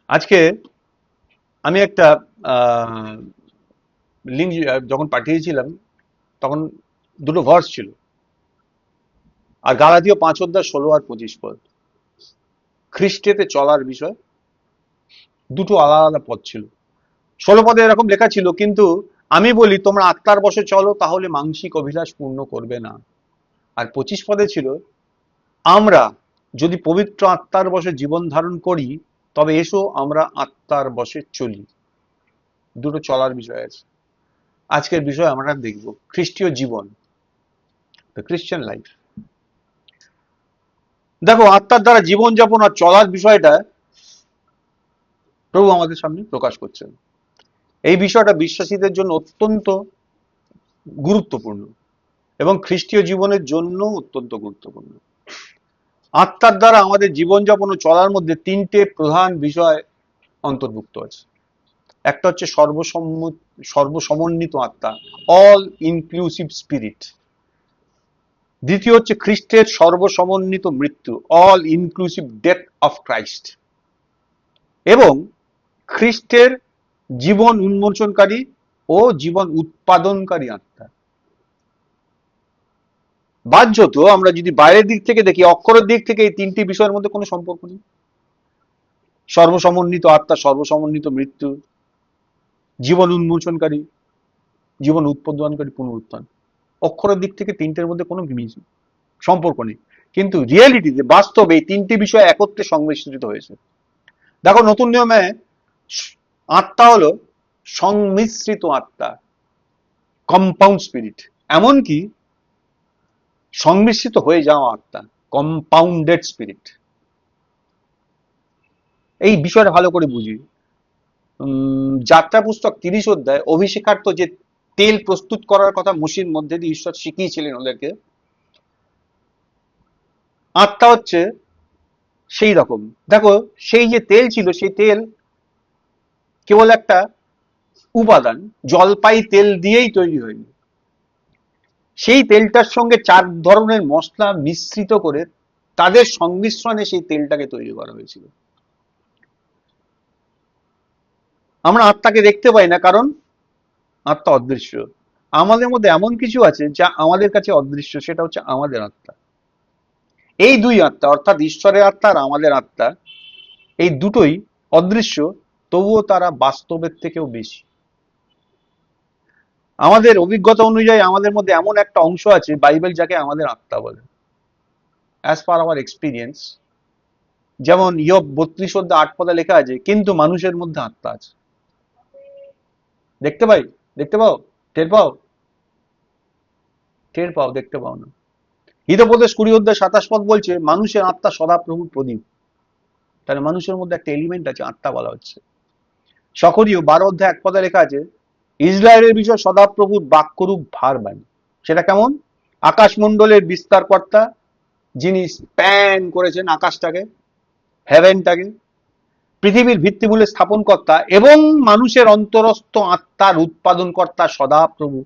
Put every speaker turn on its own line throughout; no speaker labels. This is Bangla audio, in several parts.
আজকে আমি একটা লিঙ্ক যখন পাঠিয়েছিলাম তখন দুটো ভার্স ছিল, আর গালাতীয় 5:16 আর 25 পদ খ্রিস্টেতে চলার বিষয়, দুটো আলাদা আলাদা পদ ছিল। 16 পদে এরকম লেখা ছিল, কিন্তু আমি বলি তোমরা আত্মার বশে চলো, তাহলে মাংসিক অভিলাষ পূর্ণ করবে না। আর 25 পদে ছিল, আমরা যদি পবিত্র আত্মার বশে জীবন ধারণ করি, তবে এসো আমরা আত্মার বশে চলি। দুটো চলার বিষয় আছে। আজকের বিষয় আমরা দেখব খ্রিস্টীয় জীবন, দ্য খ্রিস্টান লাইফ। দেখো, আত্মার দ্বারা জীবনযাপন আর চলার বিষয়টা প্রভু আমাদের সামনে প্রকাশ করছেন। এই বিষয়টা বিশ্বাসীদের জন্য অত্যন্ত গুরুত্বপূর্ণ এবং খ্রিস্টীয় জীবনের জন্য অত্যন্ত গুরুত্বপূর্ণ। আত্মার দ্বারা আমাদের জীবনযাপন ও চলার মধ্যে তিনটে প্রধান বিষয় অন্তর্ভুক্ত আছে। একটা হচ্ছে সর্বসমন্বিত আত্মা, অল ইনক্লুসিভ স্পিরিট। দ্বিতীয় হচ্ছে খ্রিস্টের সর্বসমন্বিত মৃত্যু, all inclusive death of Christ. এবং খ্রিস্টের জীবন উন্মোচনকারী ও জীবন উৎপাদনকারী আত্মা। বাহ্যত আমরা যদি বাইরের দিক থেকে দেখি, অক্ষরের দিক থেকে এই তিনটি বিষয়ের মধ্যে কোনো সম্পর্ক নেই। সর্বসমন্বিত আত্মা, সর্বসমন্বিত মৃত্যু, জীবন উন্মোচনকারী, জীবন উৎপাদনকারী পুনরুত্থান। অক্ষরের দিক থেকে তিনটের মধ্যে কোনো সম্পর্ক নেই, কিন্তু রিয়েলিটিতে, বাস্তবে এই তিনটি বিষয় একত্রে সংমিশ্রিত হয়েছে। দেখো, নতুন নিয়মে আত্মা হলো সংমিশ্রিত আত্মা, কম্পাউন্ড স্পিরিট। এমনকি সংমিশ্রিত হয়ে যাওয়া আত্মা, কম্পাউন্ডেড স্পিরিট। এই বিষয়টা ভালো করে বুঝি। যাত্রা পুস্তক 30 অধ্যায় অভিষেকার্থ যে তেল প্রস্তুত করার কথা মসির মধ্যে দিয়ে ঈশ্বর শিখিয়েছিলেন ওদেরকে, আত্মা হচ্ছে সেই রকম। দেখো, সেই যে তেল ছিল, সেই তেল কেবল একটা উপাদান, জলপাই তেল দিয়েই তৈরি হয়নি। সেই তেলটার সঙ্গে 4 ধরনের মশলা মিশ্রিত করে তাদের সংমিশ্রণে সেই তেলটাকে তৈরি করা হয়েছিল। আমরা আত্মাকে দেখতে পাই না, কারণ আত্মা অদৃশ্য। আমাদের মধ্যে এমন কিছু আছে যা আমাদের কাছে অদৃশ্য, সেটা হচ্ছে আমাদের আত্মা। এই দুই আত্মা, অর্থাৎ ঈশ্বরের আত্মা আর আমাদের আত্মা, এই দুটোই অদৃশ্য, তবুও তারা বাস্তবের থেকেও বেশি। আমাদের অভিজ্ঞতা অনুযায়ী আমাদের মধ্যে এমন একটা অংশ আছে, বাইবেল যাকে আমাদের আত্মা বলে, অ্যাজ পার আওয়ার এক্সপিরিয়েন্স। যেমন ইয়োব 32:8 লেখা আছে, কিন্তু মানুষের মধ্যে আত্মা আছে। দেখতে পাই, দেখতে পাও, টের পাও, টের পাও, দেখতে পাও না। হিতোপদেশ 20:27 বলছে, মানুষের আত্মা সদাপ্রভুর প্রদীপ। তাহলে মানুষের মধ্যে একটা এলিমেন্ট আছে, আত্মা বলা হচ্ছে। সকরীয় 12:1 লেখা আছে, ইসরায়েলের বিষয় সদাপ্রভুর বাক্যরূপ ভার বাণী। সেটা কেমন? আকাশমণ্ডলের বিস্তারকর্তা, যিনি স্প্যান করেছেন আকাশটাকে, হেভেনটাকে, পৃথিবীর ভিত্তিমূলে স্থাপনকর্তা এবং মানুষের অন্তরস্থ আত্মার উৎপাদনকর্তা সদাপ্রভু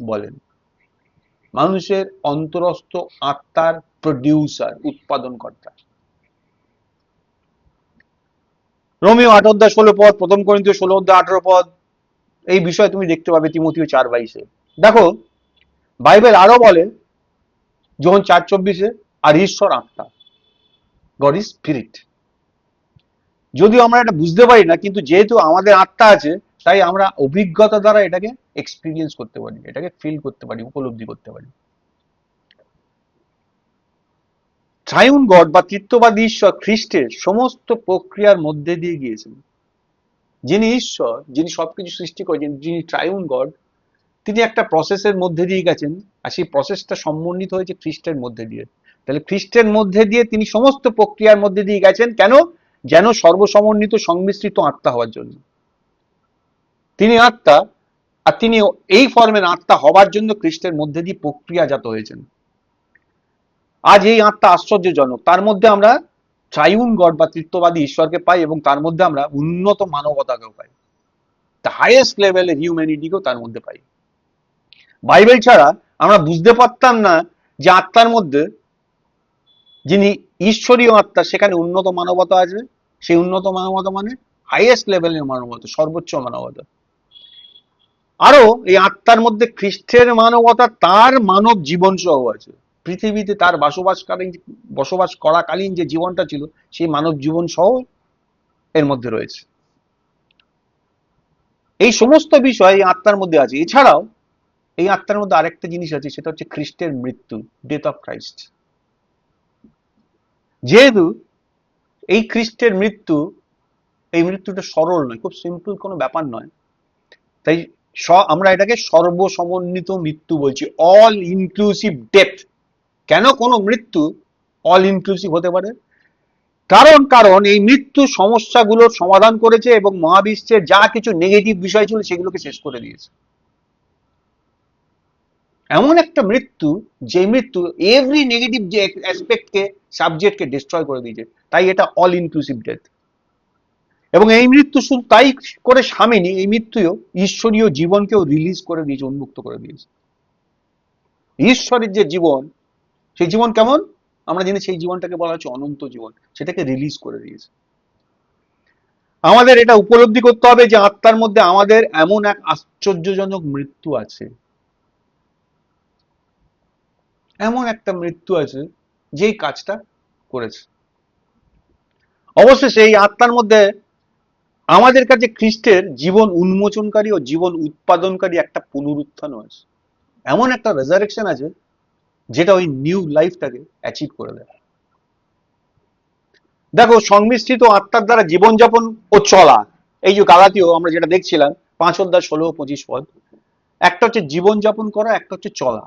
বলেন। মানুষের অন্তরস্থ আত্মার প্রডিউসার, উৎপাদনকর্তা। রোমিও 8:16, 1 করিন্থীয় 16:18, এই বিষয় তুমি দেখতে পাবে তিমোথীয় 4:22। দেখো, বাইবেল আরো বলে যোহন 4:24, আর ঈশ্বর আত্মা, গড ইজ স্পিরিট। যদিও আমরা এটা বুঝতে পারি না, কিন্তু যেহেতু আমাদের আত্মা আছে, তাই আমরা অভিজ্ঞতা দ্বারা এটাকে এক্সপিরিয়েন্স করতে পারি, এটাকে ফিল করতে পারি, উপলব্ধি করতে পারি। ট্রাইউন গড বা তৃত্ববাদী ঈশ্বর খ্রিস্টের সমস্ত প্রক্রিয়ার মধ্যে দিয়ে গিয়েছেন। যিনি ঈশ্বর, যিনি সবকিছু সৃষ্টি করেছেন, যিনি ট্রাইউন গড, তিনি একটা প্রসেসের মধ্যে দিয়ে গেছেন, আর সেই প্রসেসটা সমন্বিত হয়েছে খ্রিস্টের মধ্যে দিয়ে। তাহলে খ্রিস্টের মধ্যে দিয়ে তিনি সমস্ত প্রক্রিয়ার মধ্যে দিয়ে গেছেন, কেন? যেন সর্বসমন্বিত সংমিশ্রিত আত্মা হওয়ার জন্য। তিনি আত্মা, আর তিনি এই ফর্মের আত্মা হবার জন্য খ্রিস্টের মধ্যে দিয়ে প্রক্রিয়াজাত হয়েছেন। আজ এই আত্মা আশ্চর্যজনক। তার মধ্যে আমরা ট্রাইউন গড বা তৃত্ববাদী ঈশ্বরকে পাই, এবং তার মধ্যে আমরা উন্নত মানবতাকেও পাই, দ্য হাইয়েস্ট লেভেলের হিউম্যানিটিকেও তার মধ্যে পাই। বাইবেল ছাড়া আমরা বুঝতে পারতাম না যে আত্মার মধ্যে, যিনি ঈশ্বরীয় আত্মা, সেখানে উন্নত মানবতা আছে, সেই উন্নত মানবতা মানে হাইয়েস্ট লেভেলের মানবতা, সর্বোচ্চ মানবতা। আরো এই আত্মার মধ্যে খ্রিস্টের মানবতা তার মানব জীবন সহ আছে। পৃথিবীতে তার বসবাস করাকালীন যে জীবনটা ছিল সেই মানব জীবন সহ এর মধ্যে রয়েছে। এই সমস্ত বিষয় এই আত্মার মধ্যে আছে। এছাড়াও এই আত্মার মধ্যে আরেকটা জিনিস আছে, সেটা হচ্ছে খ্রিস্টের মৃত্যু, ডেথ অফ ক্রাইস্ট। যেহেতু এই খ্রিস্টের মৃত্যু, এই মৃত্যুটা সরল নয়, খুব সিম্পল কোনো ব্যাপার নয়, তাই আমরা এটাকে সর্বসমন্বিত মৃত্যু বলছি, অল ইনক্লুসিভ ডেথ। কেন কোনো মৃত্যু অল ইনক্লুসিভ হতে পারে? কারণ এই মৃত্যু সমস্যাগুলোর সমাধান করেছে এবং মহাবিশ্বের যা কিছু নেগেটিভ বিষয় ছিল সেগুলোকে শেষ করে দিয়েছে। এমন একটা মৃত্যু, যে মৃত্যু এভরি নেগেটিভ যে অ্যাসপেক্টকে, সাবজেক্টকে ডিস্ট্রয় করে দিয়েছে, তাই এটা অল ইনক্লুসিভ ডেথ। এবং এই মৃত্যু শুধু তাই করে সামেনি, এই মৃত্যুও ঈশ্বরীয় জীবনকেও রিলিজ করে দিয়েছে, উন্মুক্ত করে দিয়েছে। ঈশ্বরের যে জীবন, সেই জীবন কেমন আমরা জানি, সেই জীবনটাকে বলা হচ্ছে অনন্ত জীবন, সেটাকে রিলিজ করে দিয়েছে। আমাদের এটা উপলব্ধি করতে হবে যে আত্মার মধ্যে আমাদের এমন এক আশ্চর্যজনক মৃত্যু আছে, এমন একটা মৃত্যু আছে যেই কাজটা করেছে। অবশেষে এই আত্মার মধ্যে আমাদের কাছে খ্রিস্টের জীবন উন্মোচনকারী ও জীবন উৎপাদনকারী একটা পুনরুত্থান আছে, এমন একটা রেজারেকশন আছে যেটা ওই নিউ লাইফটাকে অ্যাচিভ করে দেয়। দেখো, সংমিশ্রিত আত্মার দ্বারা জীবনযাপন ও চলা, এই যে গালাতীয় আমরা যেটা দেখছিলাম 5:16-25 পদ, একটা হচ্ছে জীবনযাপন করা, একটা হচ্ছে চলা।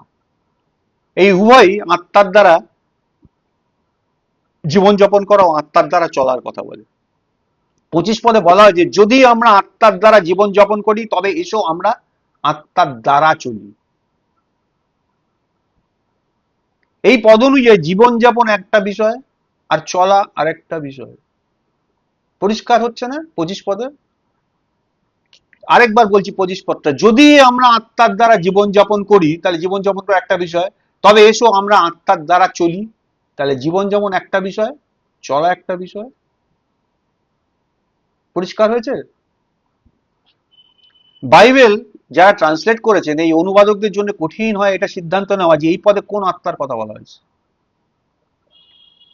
এই উভয়ই আত্মার দ্বারা জীবনযাপন করা ও আত্মার দ্বারা চলার কথা বলে। 25 পদে বলা হয় যে যদি আমরা আত্মার দ্বারা জীবনযাপন করি তবে এসো আমরা আত্মার দ্বারা চলি। এই পদ অনুযায়ী জীবনযাপন একটা বিষয় আর চলা আরেকটা বিষয়। পরিষ্কার হচ্ছে না 25 পদে? আরেকবার বলছি 25 পদটা, যদি আমরা আত্মার দ্বারা জীবনযাপন করি তাহলে জীবনযাপনটা একটা বিষয়, তবে এসো আমরা আত্মার দ্বারা চলি, তাহলে জীবনযাপন একটা বিষয়, চলা একটা বিষয়। পরিষ্কার হয়েছে? বাইবেল যারা ট্রান্সলেট করেছেন, এই অনুবাদকদের জন্য কঠিন হয় এটা সিদ্ধান্ত নেওয়া যে এই পদে কোন আত্মার কথা বলা হয়েছে,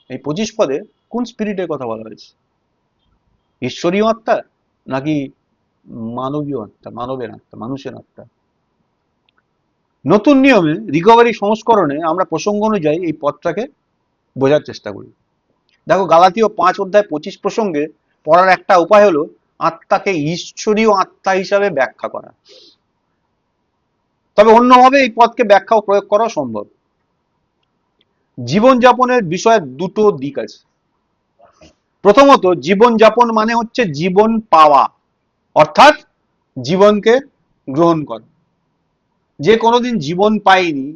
এই 25 পদে কোন স্পিরিটের কথা বলা হয়েছে, ঈশ্বরীয় আত্মা নাকি মানবীয় আত্মা, মানবের আত্মা, মানুষের আত্মা। নতুন নিয়মে রিকভারি সংস্করণে আমরা প্রসঙ্গ অনুযায়ী এই পদটাকে বোঝার চেষ্টা করি। দেখো, গালাতীয় 5:25 প্রসঙ্গে পড়ার একটা উপায় হলো আত্মাকে ঈশ্বরীয় আত্মা হিসাবে ব্যাখ্যা করা। তবে অন্যভাবে এই পদকে ব্যাখ্যা ও প্রয়োগ করা সম্ভব। জীবনযাপনের বিষয়ে দুটো দিক আছে। প্রথমত, জীবনযাপন মানে হচ্ছে জীবন পাওয়া, অর্থাৎ জীবনকে গ্রহণ করা। যে কোনোদিন জীবন পায়নি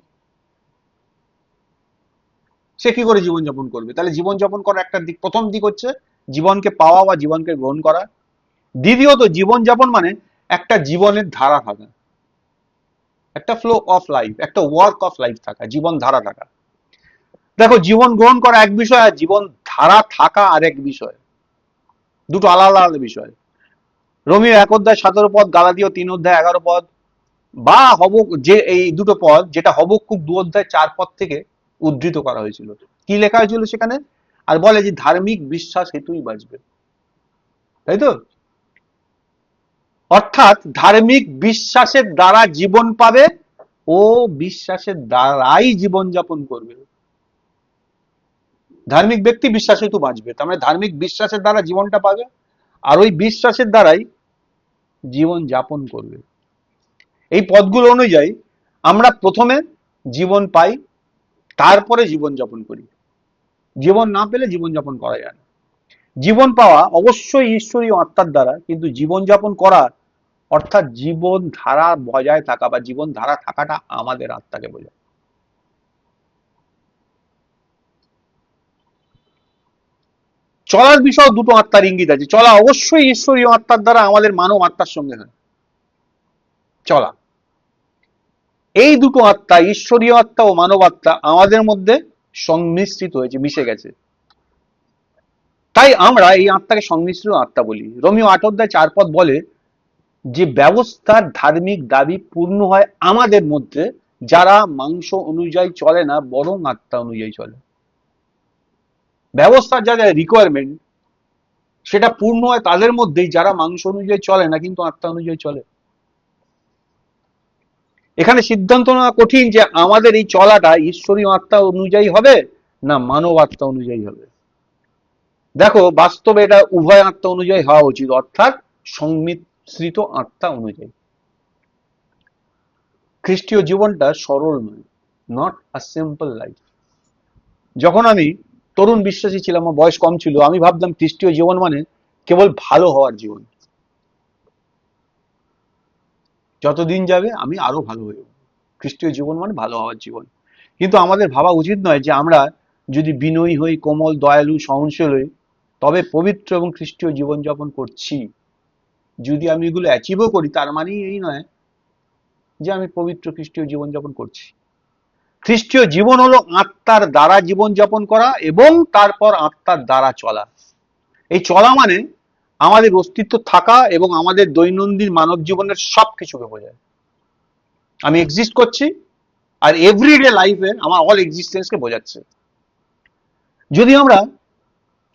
সে কি করে জীবনযাপন করবে? তাহলে জীবনযাপন করার একটা দিক, প্রথম দিক হচ্ছে জীবনকে পাওয়া বা জীবনকে গ্রহণ করা। দ্বিতীয়ত, জীবনযাপন মানে একটা জীবনের ধারা থাকা, একটা ফ্লো অফ লাইফ, একটা ওয়ার্ক অফ লাইফ থাকা, জীবন ধারা থাকা। দেখো, জীবন গ্রহণ করা এক বিষয় আর জীবন ধারা থাকা আরেক বিষয়, দুটো আলাদা আলাদা বিষয়। রোমিও 1:17 পদ, গালাতীয় 3:11 পদ, বা যে এই দুটো পদ যেটা হবক্কুক 2:4 পদ থেকে উদ্ধৃত করা হয়েছিল। কি লেখা হয়েছিল সেখানে? আর বলে যে ধার্মিক বিশ্বাস হেতুই বাঁচবে, তাই তো? অর্থাৎ ধার্মিক বিশ্বাসের দ্বারা জীবন পাবে ও বিশ্বাসের দ্বারাই জীবনযাপন করবে। ধার্মিক ব্যক্তি বিশ্বাস হেতু বাঁচবে, তার মানে ধার্মিক বিশ্বাসের দ্বারা জীবনটা পাবে আর ওই বিশ্বাসের দ্বারাই জীবন যাপন করবে। এই পদগুলো অনুযায়ী আমরা প্রথমে জীবন পাই, তারপরে জীবন যাপন করি। জীবন না পেলে জীবন যাপন করা যায় না। জীবন পাওয়া অবশ্যই ঈশ্বরীয় আত্মার দ্বারা, কিন্তু জীবন যাপন করা অর্থাৎ জীবন ধারা বজায় থাকা বা জীবন ধারা থাকাটা আমাদের আত্মাকে বোঝায়। চলার বিষয় দুটো আত্মার ইঙ্গিত আছে। চলা অবশ্যই ঈশ্বরীয় আত্মার দ্বারা, আমাদের মানব আত্মার সঙ্গে হয় চলা। এই দুটো আত্মা, ঈশ্বরীয় আত্মা ও মানব আত্মা, আমাদের মধ্যে সংমিশ্রিত হয়েছে, মিশে গেছে। তাই আমরা এই আত্মাকে সংমিশ্রিত আত্মা বলি। রোমিও 8:4 বলে যে ব্যবস্থার ধার্মিক দাবি পূর্ণ হয় আমাদের মধ্যে, যারা মাংস অনুযায়ী চলে না বরং আত্মা অনুযায়ী চলে। ব্যবস্থার যা যা রিকোয়ারমেন্ট সেটা পূর্ণ হয় তাদের মধ্যেই যারা মাংস অনুযায়ী চলে না কিন্তু আত্মা অনুযায়ী চলে। এখানে সিদ্ধান্ত নেওয়া কঠিন যে আমাদের এই চলাটা ঈশ্বরীয় আত্মা অনুযায়ী হবে না মানব আত্মা অনুযায়ী হবে। দেখো বাস্তবে এটা উভয় আত্মা অনুযায়ী হওয়া উচিত, অর্থাৎ সংমিশ্রিত আত্মা অনুযায়ী। খ্রিস্টীয় জীবনটা সরল নয়, নট আ সিম্পল লাইফ। যখন আমি তরুণ বিশ্বাসী ছিলাম, আমার বয়স কম ছিল, আমি ভাবতাম খ্রিস্টীয় জীবন মানে কেবল ভালো হওয়ার জীবন। যতদিন যাবে আমি আরো ভালো হয়ে যাবো, খ্রিস্টীয় জীবন মানে ভালো হওয়ার জীবন। কিন্তু আমাদের ভাবা উচিত নয় যে আমরা যদি বিনয়ী হই, কোমল, দয়ালু, সহনশীল হই, তবে পবিত্র এবং খ্রিস্টীয় জীবনযাপন করছি। যদি আমি এগুলো অ্যাচিভও করি তার মানেই এই নয় যে আমি পবিত্র খ্রিস্টীয় জীবনযাপন করছি। খ্রিস্টীয় জীবন হলো আত্মার দ্বারা জীবনযাপন করা এবং তারপর আত্মার দ্বারা চলা। এই চলা মানে আমাদের অস্তিত্ব থাকা এবং আমাদের দৈনন্দিন মানব জীবনের সবকিছুকে বোঝায়। আমি এক্সিস্ট করছি আর এভরিডে লাইফে আমার অল এক্সিস্টেন্সকে বোঝাচ্ছে। যদি আমরা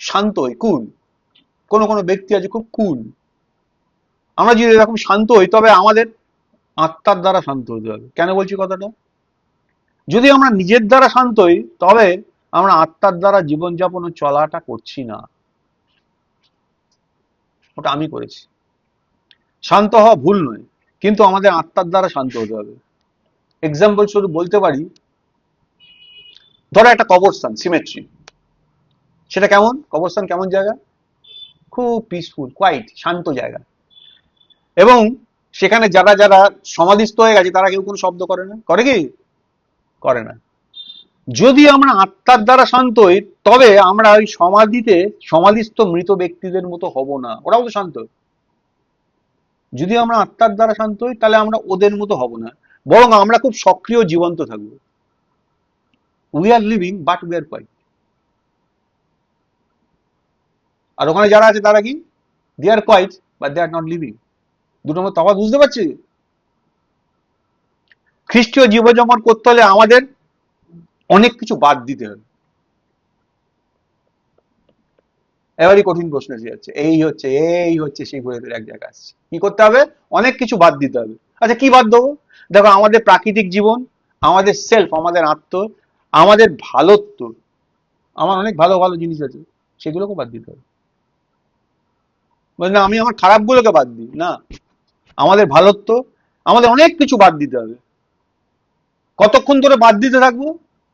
শান্ত হই, কুল, কোনো কোনো ব্যক্তি আছে খুব কুল, আমরা যদি এরকম শান্ত হই তবে আমাদের আত্মার দ্বারা শান্ত হতে হবে। কেন বলছি কথাটা? যদি আমরা নিজের দ্বারা শান্ত হই তবে আমরা আত্মার দ্বারা জীবনযাপন ও চলাটা করছি না, ওটা আমি করেছি। শান্ত হওয়া ভুল নয়, কিন্তু আমাদের আত্মার দ্বারা শান্ত হতে হবে। এক্সাম্পল স্বরূপ বলতে পারি, ধরো একটা কবরস্থান, সিমেট্রি, সেটা কেমন? কবরস্থান কেমন জায়গা? খুব পিসফুল, কোয়াইট, শান্ত জায়গা। এবং সেখানে যারা যারা সমাধিস্থ হয়ে গেছে তারা কেউ কোনো শব্দ করে না, করে কি? করে না। যদি আমরা আত্মার দ্বারা শান্ত হই তবে আমরা ওই সমাধিস্থ মৃত ব্যক্তিদের মতো হব না, ওরাও তো শান্ত। যদি আমরা আত্মার দ্বারা শান্ত হই তাহলে আমরা ওদের মতো হব না, বরং আমরা খুব সক্রিয় জীবন্ত থাকবো। We are living but we are quiet. আর ওখানে যারা আছে তারা কি? They are quiet but they are not living. দুটোর মধ্যে তফাৎ বুঝতে পারছি? খ্রিস্টীয় জীবনযাপন করতে হলে আমাদের অনেক কিছু বাদ দিতে হবে। এবারই কঠিন প্রশ্ন এসে যাচ্ছে, এই হচ্ছে সেই ঘুরে ফিরে এক জায়গায় আসছে। কি করতে হবে? অনেক কিছু বাদ দিতে হবে। আচ্ছা কি বাদ দেবো? দেখো আমাদের প্রাকৃতিক জীবন, আমাদের সেলফ, আমাদের আত্ম, আমাদের ভালোত্ব, আমার অনেক ভালো ভালো জিনিস আছে, সেগুলোকে বাদ দিতে হবে। না আমি আমার খারাপ গুলোকে বাদ দিই না, আমাদের ভালোত্ব, আমাদের অনেক কিছু বাদ দিতে হবে। কতক্ষণ ধরে বাদ দিতে থাকবো?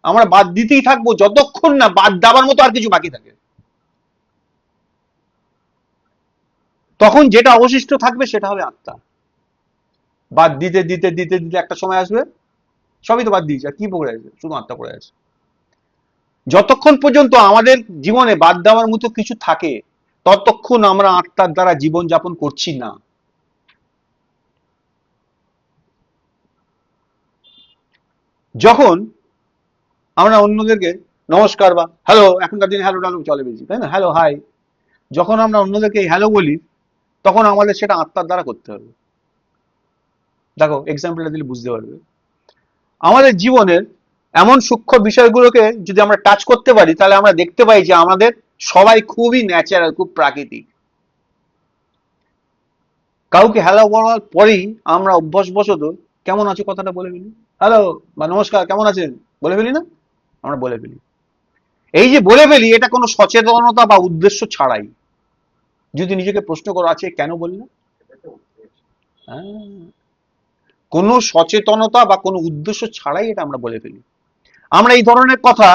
আমরা বাদ দিতেই থাকবো যতক্ষণ না বাদ দেওয়ার মতো আর কিছু বাকি থাকে। তখন যেটা অবশিষ্ট থাকবে সেটা হবে আত্মা। বাদ দিতে দিতে দিতে দিতে একটা সময় আসবে সবই তো বাদ দিয়েছে, আর কি পড়ে আছে? শুধু আত্মা পড়ে আছে। যতক্ষণ পর্যন্ত আমাদের জীবনে বাদ দেওয়ার মতো কিছু থাকে ততক্ষণ আমরা আত্মার দ্বারা জীবন যাপন করছি না। যখন আমরা অন্যদেরকে নমস্কার বা হ্যালো, এখনকার দিনে হ্যালো টালো চলে বেশি, তাই না? হ্যালো হাই, যখন আমরা অন্যদেরকে হ্যালো বলি তখন আমাদের সেটা আত্মার দ্বারা করতে হবে। দেখো এক্সাম্পলটা দিলে বুঝতে পারবে। আমাদের জীবনের এমন সূক্ষ্ম বিষয়গুলোকে যদি আমরা টাচ করতে পারি তাহলে আমরা দেখতে পাই যে আমাদের সবাই খুবই ন্যাচারাল, খুব প্রাকৃতিক। কাউকে হ্যালো বলার পরেই আমরা অভ্যাসবশত কেমন আছো কথাটা বলে ফেলি, হ্যালো বা নমস্কার কেমন আছেন বলে ফেলি না? আমরা বলে ফেলি। এই যে বলে ফেলি এটা কোনো সচেতনতা বা উদ্দেশ্য ছাড়াই। যদি নিজেকে প্রশ্ন করো আছে কেন বললে, কোনো সচেতনতা বা কোনো উদ্দেশ্য ছাড়াই এটা আমরা বলে ফেলি। আমরা এই ধরনের কথা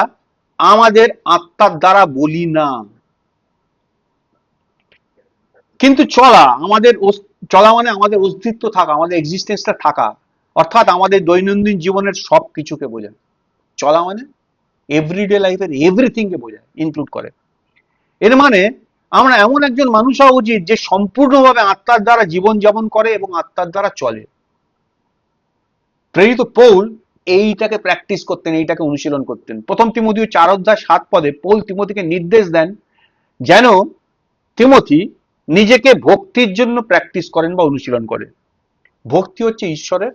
আমাদের আত্মার দ্বারা বলি না, কিন্তু চলা মানে আমাদের অস্তিত্ব থাকা, আমাদের এক্সিস্টেন্সটা থাকা, অর্থাৎ আমাদের দৈনন্দিন জীবনের সব কিছুকে বোঝায়। চলা মানে এভরিডে লাইফের এভরিথিং কে বোঝায়, ইনক্লুড করে। এর মানে আমরা এমন একজন মানুষ হওয়া উচিত যে সম্পূর্ণভাবে আত্মার দ্বারা জীবন যাপন করে এবং আত্মার দ্বারা চলে। প্রেরিত পৌল এইটাকে প্র্যাকটিস করতেন, এইটাকে অনুশীলন করতেন। প্রথম তিমোথেও 4:7 পৌল তিমোথীকে নির্দেশ দেন যেন তিমথি নিজেকে ভক্তির জন্য প্র্যাকটিস করেন বা অনুশীলন করেন। ভক্তি হচ্ছে ঈশ্বরের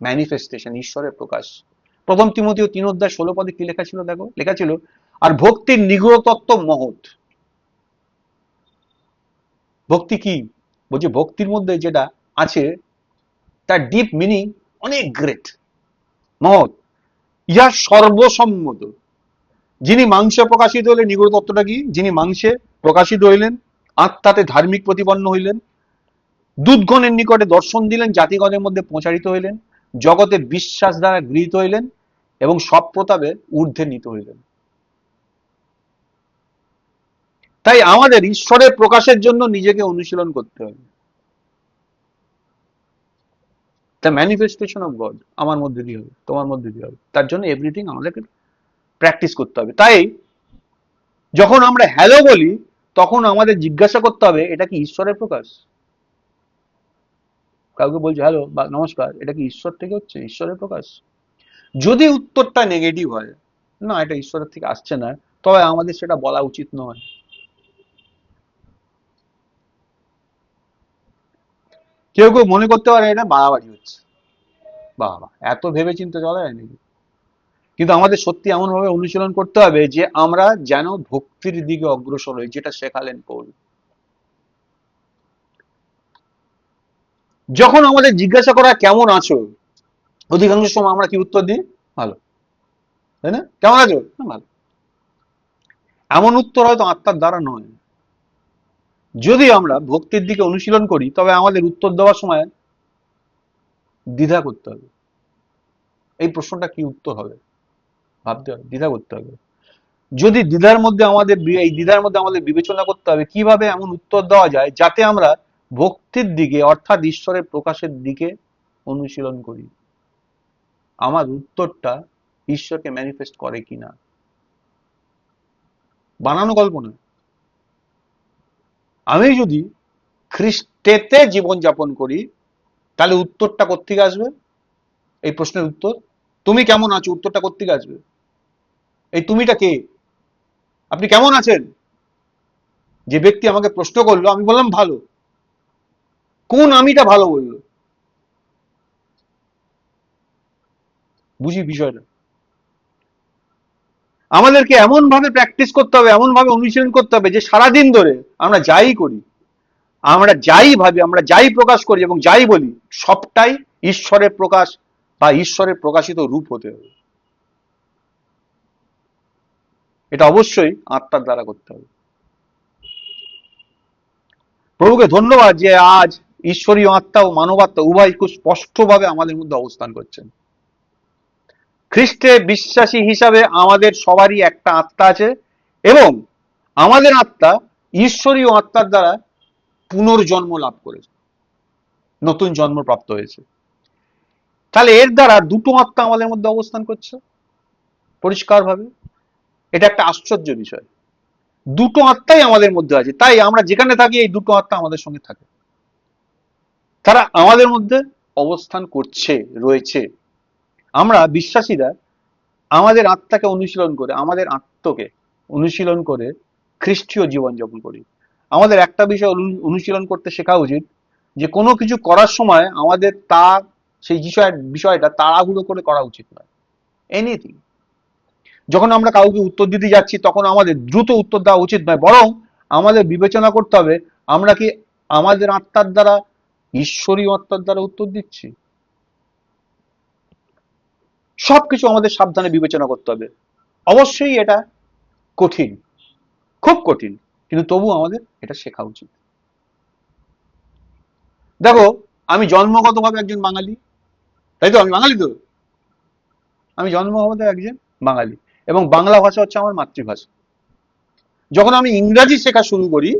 ম্যানিফেস্টেশন, ঈশ্বরের প্রকাশ। প্রথম তিমথিও 3:16 কি লেখা ছিল দেখো, লেখা ছিল, আর ভক্তির নিগূঢ় তত্ত্ব মহৎ। ভক্তি কি? বলছে ভক্তির মধ্যে যেটা আছে তার ডিপ মিনিং অনেক গ্রেট, মহৎ, ইহা সর্বসম্মত। যিনি মাংসে প্রকাশিত হইলেন, নিগূঢ় তত্ত্বটা কি? যিনি মাংসে প্রকাশিত হইলেন, আত্মাতে ধার্মিক প্রতিপন্ন হইলেন, দূতগণের নিকটে দর্শন দিলেন, জাতিগণের মধ্যে প্রচারিত হইলেন, জগতে বিশ্বাস দ্বারা গৃহীত হইলেন এবং সব প্রতাপে ঊর্ধ্বে নীত হইলেন। তাই আমাদের ঈশ্বরের প্রকাশের জন্য নিজেকে অনুশীলন করতে হবে। দ্য ম্যানিফেস্টেশন অফ গড আমার মধ্যে দিয়ে হবে, তোমার মধ্যে দিয়ে হবে। তার জন্য এভরিথিং আমাদেরকে প্র্যাকটিস করতে হবে। তাই যখন আমরা হ্যালো বলি তখন আমাদের জিজ্ঞাসা করতে হবে এটা কি ঈশ্বরের প্রকাশ? কাউকে বলছে হ্যালো বা নমস্কার, এটা কি ঈশ্বর থেকে হচ্ছে, ঈশ্বরের প্রকাশ? যদি উত্তরটা নেগেটিভ হয়, না এটা ঈশ্বরের থেকে আসছে না, তবে আমাদের সেটা বলা উচিত নয়। কেউ কেউ মনে করতে পারে এটা বাড়াবাড়ি হচ্ছে, বাবা এত ভেবে চিন্তে চলা যায় নাকি? কিন্তু আমাদের সত্যি এমন ভাবে অনুশীলন করতে হবে যে আমরা যেন ভক্তির দিকে অগ্রসর হই, যেটা শেখালেন পৌল। যখন আমাদের জিজ্ঞাসা করা কেমন আছো, অধিকাংশ সময় আমরা কি উত্তর দিই? ভালো। তাই না? কেমন আছো? ভালো। এমন উত্তর হয়তো আত্মার দ্বারা নয়। যদি আমরা ভক্তির দিকে অনুশীলন করি তবে আমাদের উত্তর দেওয়ার সময় দ্বিধা করতে হবে, এই প্রশ্নটা কি উত্তর হবে ভাবতে হবে, দ্বিধা করতে হবে। যদি দ্বিধার মধ্যে আমাদের এই দ্বিধার মধ্যে আমাদের বিবেচনা করতে হবে কিভাবে এমন উত্তর দেওয়া যায় যাতে আমরা ভক্তির দিকে অর্থাৎ ঈশ্বরের প্রকাশের দিকে অনুশীলন করি। আমার উত্তরটা ঈশ্বরকে ম্যানিফেস্ট করে কিনা, বানানো গল্প নয়। আমি যদি খ্রিস্টেতে জীবনযাপন করি তাহলে উত্তরটা কোত্থেকে আসবে? এই প্রশ্নের উত্তর, তুমি কেমন আছো, উত্তরটা কোত্থেকে আসবে? এই তুমিটা কে? আপনি কেমন আছেন? যে ব্যক্তি আমাকে প্রশ্ন করলো আমি বললাম ভালো, কোন আমিটা ভালো বললো? বুঝি বিষয়টা। আমাদেরকে এমন ভাবে প্র্যাকটিস করতে হবে, এমন ভাবে অনুশীলন করতে হবে যে সারাদিন ধরে আমরা যাই করি, আমরা যাই ভাবি, আমরা যাই প্রকাশ করি এবং যাই বলি, সবটাই ঈশ্বরের প্রকাশ বা ঈশ্বরের প্রকাশিত রূপ হতে হবে। এটা অবশ্যই আত্মার দ্বারা করতে হবে। প্রভুকে ধন্যবাদ যে আজ ঈশ্বরীয় আত্মা ও মানবাত্মা উভয় খুব স্পষ্টভাবে আমাদের মধ্যে অবস্থান করছেন। খ্রিস্টে বিশ্বাসী হিসাবে আমাদের সবারই একটা আত্মা আছে এবং আমাদের আত্মা ঈশ্বরীয় আত্মার দ্বারা পুনর্জন্ম লাভ করেছে, নতুন জন্ম প্রাপ্ত হয়েছে। তাহলে এর দ্বারা দুটো আত্মা আমাদের মধ্যে অবস্থান করছে পরিষ্কারভাবে। এটা একটা আশ্চর্য বিষয়, দুটো আত্মাই আমাদের মধ্যে আছে। তাই আমরা যেখানে থাকি এই দুটো আত্মা আমাদের সঙ্গে থাকে, তারা আমাদের মধ্যে অবস্থান করছে, রয়েছে। আমরা বিশ্বাসীরা আমাদের আত্মাকে অনুশীলন করে, আমাদের আত্মকে অনুশীলন করে খ্রিস্টীয় জীবনযাপন করি। আমাদের একটা বিষয় অনুশীলন করতে শেখা উচিত যে কোনো কিছু করার সময় আমাদের সেই বিষয়টা তাড়াহুড়ো করে করা উচিত নয়। এনিথিং, যখন আমরা কাউকে উত্তর দিতে যাচ্ছি তখন আমাদের দ্রুত উত্তর দেওয়া উচিত নয়, বরং আমাদের বিবেচনা করতে হবে আমরা কি আমাদের আত্মার দ্বারা, ঈশ্বরীয় আত্মার দ্বারা উত্তর দিচ্ছি। সবকিছু আমাদের সাবধানে বিবেচনা করতে হবে। অবশ্যই এটা কঠিন, খুব কঠিন, কিন্তু তবু আমাদের এটা শেখা উচিত। দেখো, আমি জন্মগতভাবে একজন বাঙালি, তাই তো? আমি বাঙালি তো, আমি জন্মগত একজন বাঙালি এবং বাংলা ভাষা হচ্ছে আমার মাতৃভাষা। যখন আমি ইংরাজি শেখা শুরু করি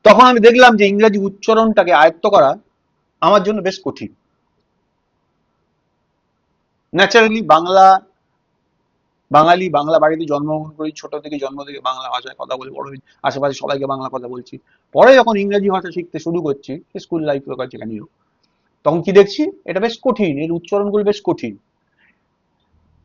তখন আমি দেখলাম যে ইংরাজি উচ্চারণটাকে আয়ত্ত করা আমার জন্য বেশ কঠিন। ন্যাচারালি বাঙালি, বাংলা বাড়িতে জন্মগ্রহণ করি, ছোট থেকে জন্ম থেকে বাংলা ভাষায় কথা বলে বড় হয়েছি, আশেপাশে সবাইকে বাংলা কথা বলছি। পরে যখন ইংরেজি ভাষা শিখতে শুরু করছি, স্কুল লাইফ হোক আর যেখানেই হোক, তখন কি দেখছি এটা বেশ কঠিন, এর উচ্চারণগুলো বেশ কঠিন।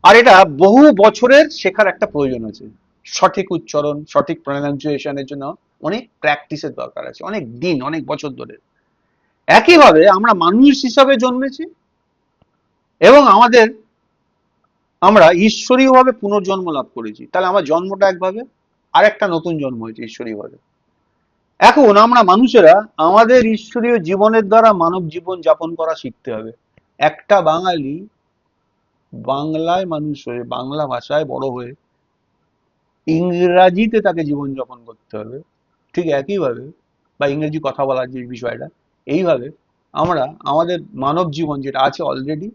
আর এটা বহু বছরের শেখার একটা প্রয়োজন আছে। সঠিক উচ্চারণ, সঠিক প্রনাউন্সিয়েশনের জন্য অনেক প্র্যাকটিসের দরকার আছে, অনেক দিন, অনেক বছর ধরে। একইভাবে আমরা মানুষ হিসাবে জন্মেছি এবং আমরা ঈশ্বরীয় ভাবে পুনর্জন্ম লাভ করেছি। তাহলে আমার জন্মটা একভাবে, আর একটা নতুন জন্ম হয়েছে ঈশ্বরীয় ভাবে। এখন আমরা মানুষেরা আমাদের ঈশ্বরীয় জীবনের দ্বারা মানব জীবন যাপন করা শিখতে হবে। একটা বাঙালি বাংলায় মানুষ হয়ে, বাংলা ভাষায় বড় হয়ে, ইংরাজিতে তাকে জীবনযাপন করতে হবে ঠিক একইভাবে, বা ইংরেজি কথা বলার যে বিষয়টা, এইভাবে আমরা আমাদের মানব জীবন যেটা আছে অলরেডি,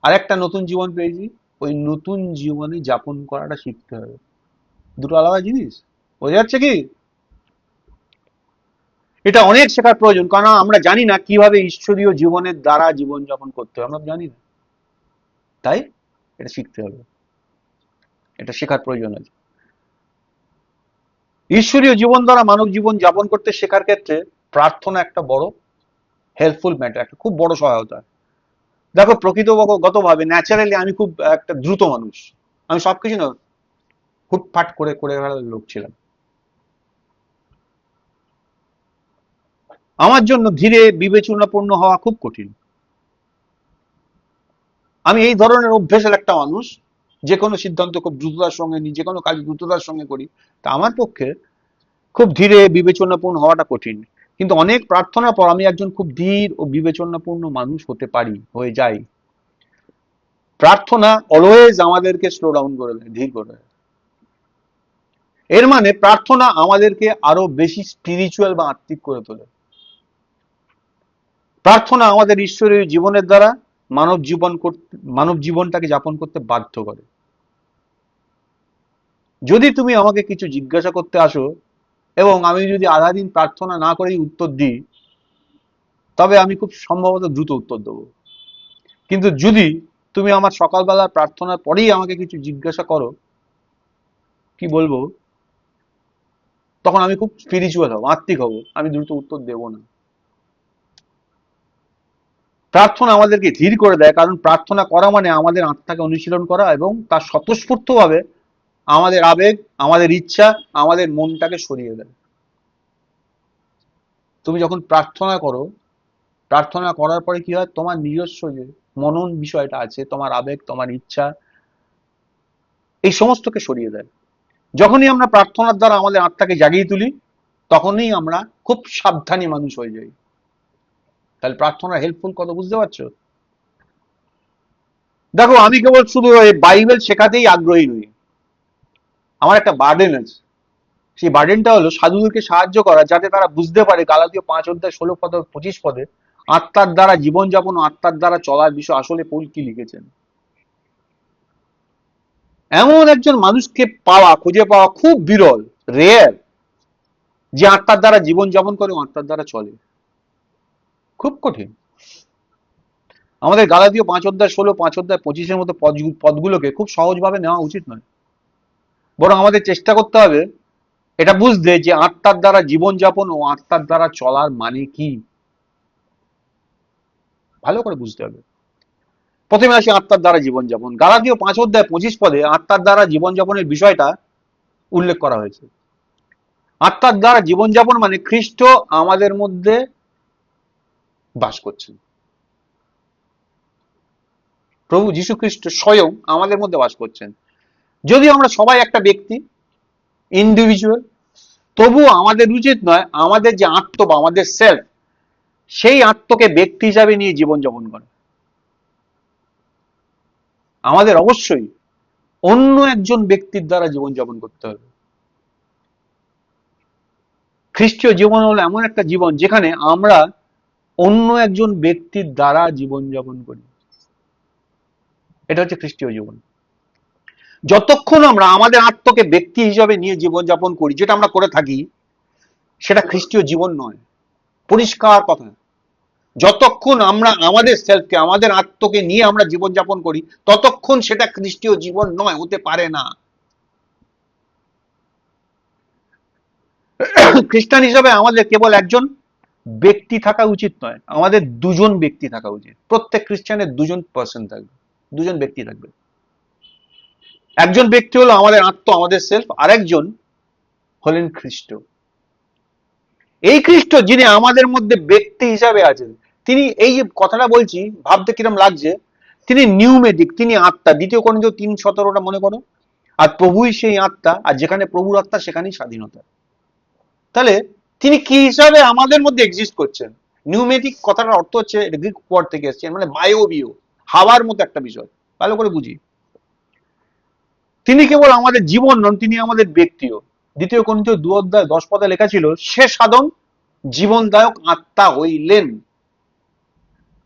আর একটা নতুন জীবন পেয়েছি, ওই নতুন জীবনে যাপন করাটা শিখতে হবে। দুটো আলাদা জিনিস, বোঝা যাচ্ছে কি? এটা অনেক শেখার প্রয়োজন, কারণ আমরা জানি না কিভাবে ঈশ্বরীয় জীবনের দ্বারা জীবনযাপন করতে হবে, আমরা জানি না। তাই এটা শিখতে হবে, এটা শেখার প্রয়োজন আছে। ঈশ্বরীয় জীবন দ্বারা মানব জীবন যাপন করতে শেখার ক্ষেত্রে প্রার্থনা একটা বড় হেল্পফুল ম্যাটার, একটা খুব বড় সহায়তা। দেখো, প্রকৃতগত ভাবে ন্যাচারালি আমি খুব একটা দ্রুত মানুষ। আমি সবকিছু না হুটফাট করে করে ফেলার লোক ছিলাম। আমার জন্য ধীরে বিবেচনাপূর্ণ হওয়া খুব কঠিন। আমি এই ধরনের অভ্যেসের একটা মানুষ, যে কোনো সিদ্ধান্ত খুব দ্রুততার সঙ্গে নিই, যে কোনো কাজ দ্রুততার সঙ্গে করি। তা আমার পক্ষে খুব ধীরে বিবেচনাপূর্ণ হওয়াটা কঠিন, কিন্তু অনেক প্রার্থনার পর আমি একজন খুব ধীর ও বিবেচনাপূর্ণ মানুষ হতে পারি, হয়ে যাই। প্রার্থনা অলওয়েজ আমাদেরকে স্লো ডাউন করে দেয়, ধীর করে দেয়। এর মানে প্রার্থনা আমাদেরকে আরো বেশি স্পিরিচুয়াল বা আত্মিক করে তোলে। প্রার্থনা আমাদের ঈশ্বরীয় জীবনের দ্বারা মানব জীবনটাকে যাপন করতে বাধ্য করে। যদি তুমি আমাকে কিছু জিজ্ঞাসা করতে আসো এবং আমি যদি আধা দিন প্রার্থনা না করেই উত্তর দিই, তবে আমি খুব সম্ভবত দ্রুত উত্তর দেবো। কিন্তু যদি তুমি আমার সকালবেলার প্রার্থনার পরেই আমাকে কিছু জিজ্ঞাসা করো, কি বলবো, তখন আমি খুব স্পিরিচুয়াল হব, আত্মিক হব, আমি দ্রুত উত্তর দেব না। প্রার্থনা আমাদেরকে ধীর করে দেয়, কারণ প্রার্থনা করা মানে আমাদের আত্মাকে অনুশীলন করা এবং তার স্বতঃস্ফূর্ত ভাবে আমাদের আবেগ, আমাদের ইচ্ছা, আমাদের মনটাকে সরিয়ে দেয়। তুমি যখন প্রার্থনা করো, প্রার্থনা করার পরে কি হয়, তোমার নিজস্ব যে মনন বিষয়টা আছে, তোমার আবেগ, তোমার ইচ্ছা, এই সমস্তকে সরিয়ে দেয়। যখনই আমরা প্রার্থনার দ্বারা আমাদের আত্মাকে জাগিয়ে তুলি, তখনই আমরা খুব সাবধানী মানুষ হয়ে যাই। তাহলে প্রার্থনা হেল্পফুল কত, বুঝতে পারছো? দেখো, আমি কেবল শুধু এই বাইবেল শেখাতেই আগ্রহী নই, আমার একটা বার্ডেন আছে। সেই বার্ডেনটা হলো সাধুদেরকে সাহায্য করা, যাতে তারা বুঝতে পারে গালাতীয় 5 অধ্যায় 16 পদ 25 পদে আত্মার দ্বারা জীবনযাপন ও আত্মার দ্বারা চলার বিষয় আসলে পৌল কি লিখেছেন। এমন একজন মানুষকে খুঁজে পাওয়া খুব বিরল, রেয়ার, যে আত্মার দ্বারা জীবনযাপন করে ও আত্মার দ্বারা চলে। খুব কঠিন। আমাদের গালাতীয় 5 অধ্যায় 16 5 অধ্যায় 25-এর মতো পদগুলোকে খুব সহজভাবে নেওয়া উচিত নয়, বরং আমাদের চেষ্টা করতে হবে এটা বুঝতে যে আত্মার দ্বারা জীবনযাপন ও আত্মার দ্বারা চলার মানে কি, ভালো করে বুঝতে হবে। প্রথমে আসি আত্মার দ্বারা জীবনযাপন। গালাতীয় 5 অধ্যায় 25 পদে আত্মার দ্বারা জীবনযাপনের বিষয়টা উল্লেখ করা হয়েছে। আত্মার দ্বারা জীবনযাপন মানে খ্রিস্ট আমাদের মধ্যে বাস করছেন। প্রভু যীশু খ্রিস্ট স্বয়ং আমাদের মধ্যে বাস করছেন। যদি আমরা সবাই একটা ব্যক্তি, ইন্ডিভিজুয়াল, তবুও আমাদের উচিত নয় আমাদের যে আত্ম বা আমাদের সেলফ, সেই আত্মকে ব্যক্তি হিসাবে নিয়ে জীবনযাপন করে। আমাদের অবশ্যই অন্য একজন ব্যক্তির দ্বারা জীবনযাপন করতে হবে। খ্রিস্টীয় জীবন হলো এমন একটা জীবন যেখানে আমরা অন্য একজন ব্যক্তির দ্বারা জীবনযাপন করি। এটা হচ্ছে খ্রিস্টীয় জীবন। যতক্ষণ আমরা আমাদের আত্মকে ব্যক্তি হিসাবে নিয়ে জীবনযাপন করি, যেটা আমরা করে থাকি, সেটা খ্রিস্টীয় জীবন নয়। পরিষ্কার কথা। যতক্ষণ আমরা আমাদের সেলফকে, আমাদের আত্মকে নিয়ে আমরা জীবনযাপন করি, ততক্ষণ সেটা খ্রিস্টীয় জীবন নয়, হতে পারে না। খ্রিস্টান হিসাবে আমাদের কেবল একজন ব্যক্তি থাকা উচিত নয়, আমাদের দুজন ব্যক্তি থাকা উচিত। প্রত্যেক খ্রিস্টানের দুজন পার্সন থাকবে, দুজন ব্যক্তি থাকবে। একজন ব্যক্তি হলো আমাদের আত্মা, আমাদের সেলফ, আর একজন হলেন খ্রিস্ট। এই খ্রিস্ট যিনি আমাদের মধ্যে ব্যক্তি হিসাবে আছেন, তিনি এই যে কথাটা বলছি ভাবতে কিরম লাগছে, তিনি নিউমেটিক, তিনি আত্মা। 2 Corinthians 3:17 মনে করো। আর প্রভুই সেই আত্মা, আর যেখানে প্রভুর আত্মা সেখানেই স্বাধীনতা। তাহলে তিনি কি হিসাবে আমাদের মধ্যে এক্সিস্ট করছেন? নিউমেটিক কথাটার অর্থ হচ্ছে, গ্রিক ওয়ার্ড থেকে এসেছে, মানে বায়বীয়, হাওয়ার মতো একটা বিষয়। ভালো করে বুঝি, তিনি কেবল আমাদের জীবন নন, তিনি আমাদের ব্যক্তিও। 2 Corinthians 2:10 লেখা ছিল, সে সাধন জীবনদায়ক আত্মা হইলেন।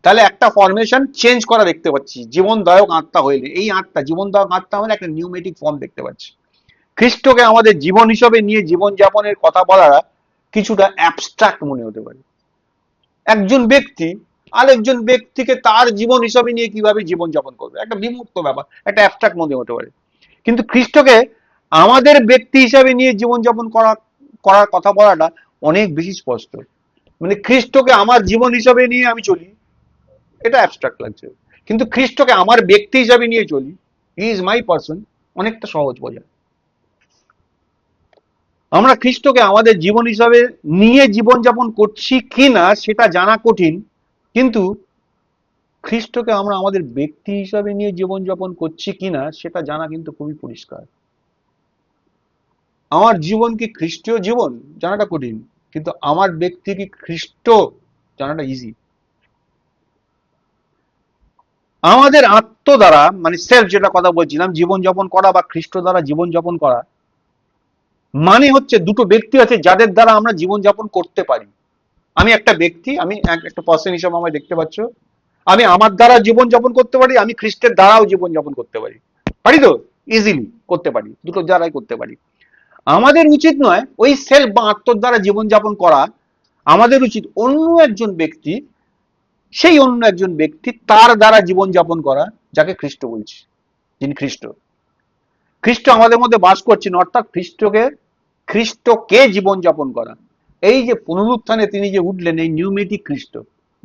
তাহলে একটা ফরমেশন চেঞ্জ করা দেখতে পাচ্ছি, জীবনদায়ক আত্মা হইলেন। এই আত্মা, জীবনদায়ক আত্মা মানে একটা নিউমেটিক ফর্ম দেখতে পাচ্ছি। খ্রিস্টকে আমাদের জীবন হিসাবে নিয়ে জীবনযাপনের কথা বলাটা কিছুটা অ্যাবস্ট্রাক্ট মনে হতে পারে। একজন ব্যক্তি আরেকজন ব্যক্তিকে তার জীবন হিসাবে নিয়ে কিভাবে জীবনযাপন করবে, একটা বিমূর্ত ব্যাপার, একটা অ্যাবস্ট্রাক্ট মনে হতে পারে। কিন্তু খ্রিস্টকে আমাদের ব্যক্তি হিসাবে নিয়ে জীবনযাপন করার কথা বলাটা অনেক বেশি স্পষ্ট। মানে খ্রিস্টকে আমার জীবন হিসাবে নিয়ে আমি চলি, এটা অ্যাবস্ট্রাক্ট লাগছে। কিন্তু খ্রিস্টকে আমার ব্যক্তি হিসাবে নিয়ে চলি, হি ইজ মাই পার্সন, অনেকটা সহজ বোঝা। আমরা খ্রিস্টকে আমাদের জীবন হিসাবে নিয়ে জীবনযাপন করছি কিনা সেটা জানা কঠিন, কিন্তু খ্রিস্টকে আমরা আমাদের ব্যক্তি হিসাবে নিয়ে জীবনযাপন করছি কিনা সেটা জানা কিন্তু খুবই পরিষ্কার। আমার জীবন কি খ্রিস্টীয় জীবন জানাটা কঠিন, কিন্তু আমার ব্যক্তি কি খ্রিস্ট জানাটা ইজি। আমাদের আত্ম দ্বারা, মানে সেলফ যেটা কথা বলছিলাম, জীবনযাপন করা বা খ্রিস্ট দ্বারা জীবনযাপন করা মানে হচ্ছে দুটো ব্যক্তি আছে যাদের দ্বারা আমরা জীবনযাপন করতে পারি। আমি একটা ব্যক্তি, আমি একটা পার্সন হিসেবে আমায় দেখতে পাচ্ছ, আমি আমার দ্বারা জীবনযাপন করতে পারি, আমি খ্রিস্টের দ্বারাও জীবনযাপন করতে পারি। পারি তো? ইজিলি করতে পারি, দুটো দ্বারাই করতে পারি। আমাদের উচিত নয় ওই সেলফ বা আত্মর দ্বারা জীবনযাপন করা, আমাদের উচিত অন্য একজন ব্যক্তি, সেই অন্য একজন ব্যক্তি তার দ্বারা জীবনযাপন করা, যাকে খ্রিস্ট বলছি, যিনি খ্রিস্ট। খ্রিস্ট আমাদের মধ্যে বাস করছেন, অর্থাৎ খ্রিস্টকে জীবনযাপন করা। এই যে পুনরুত্থানে তিনি যে উঠলেন, এই নিউমেটিক খ্রিস্ট,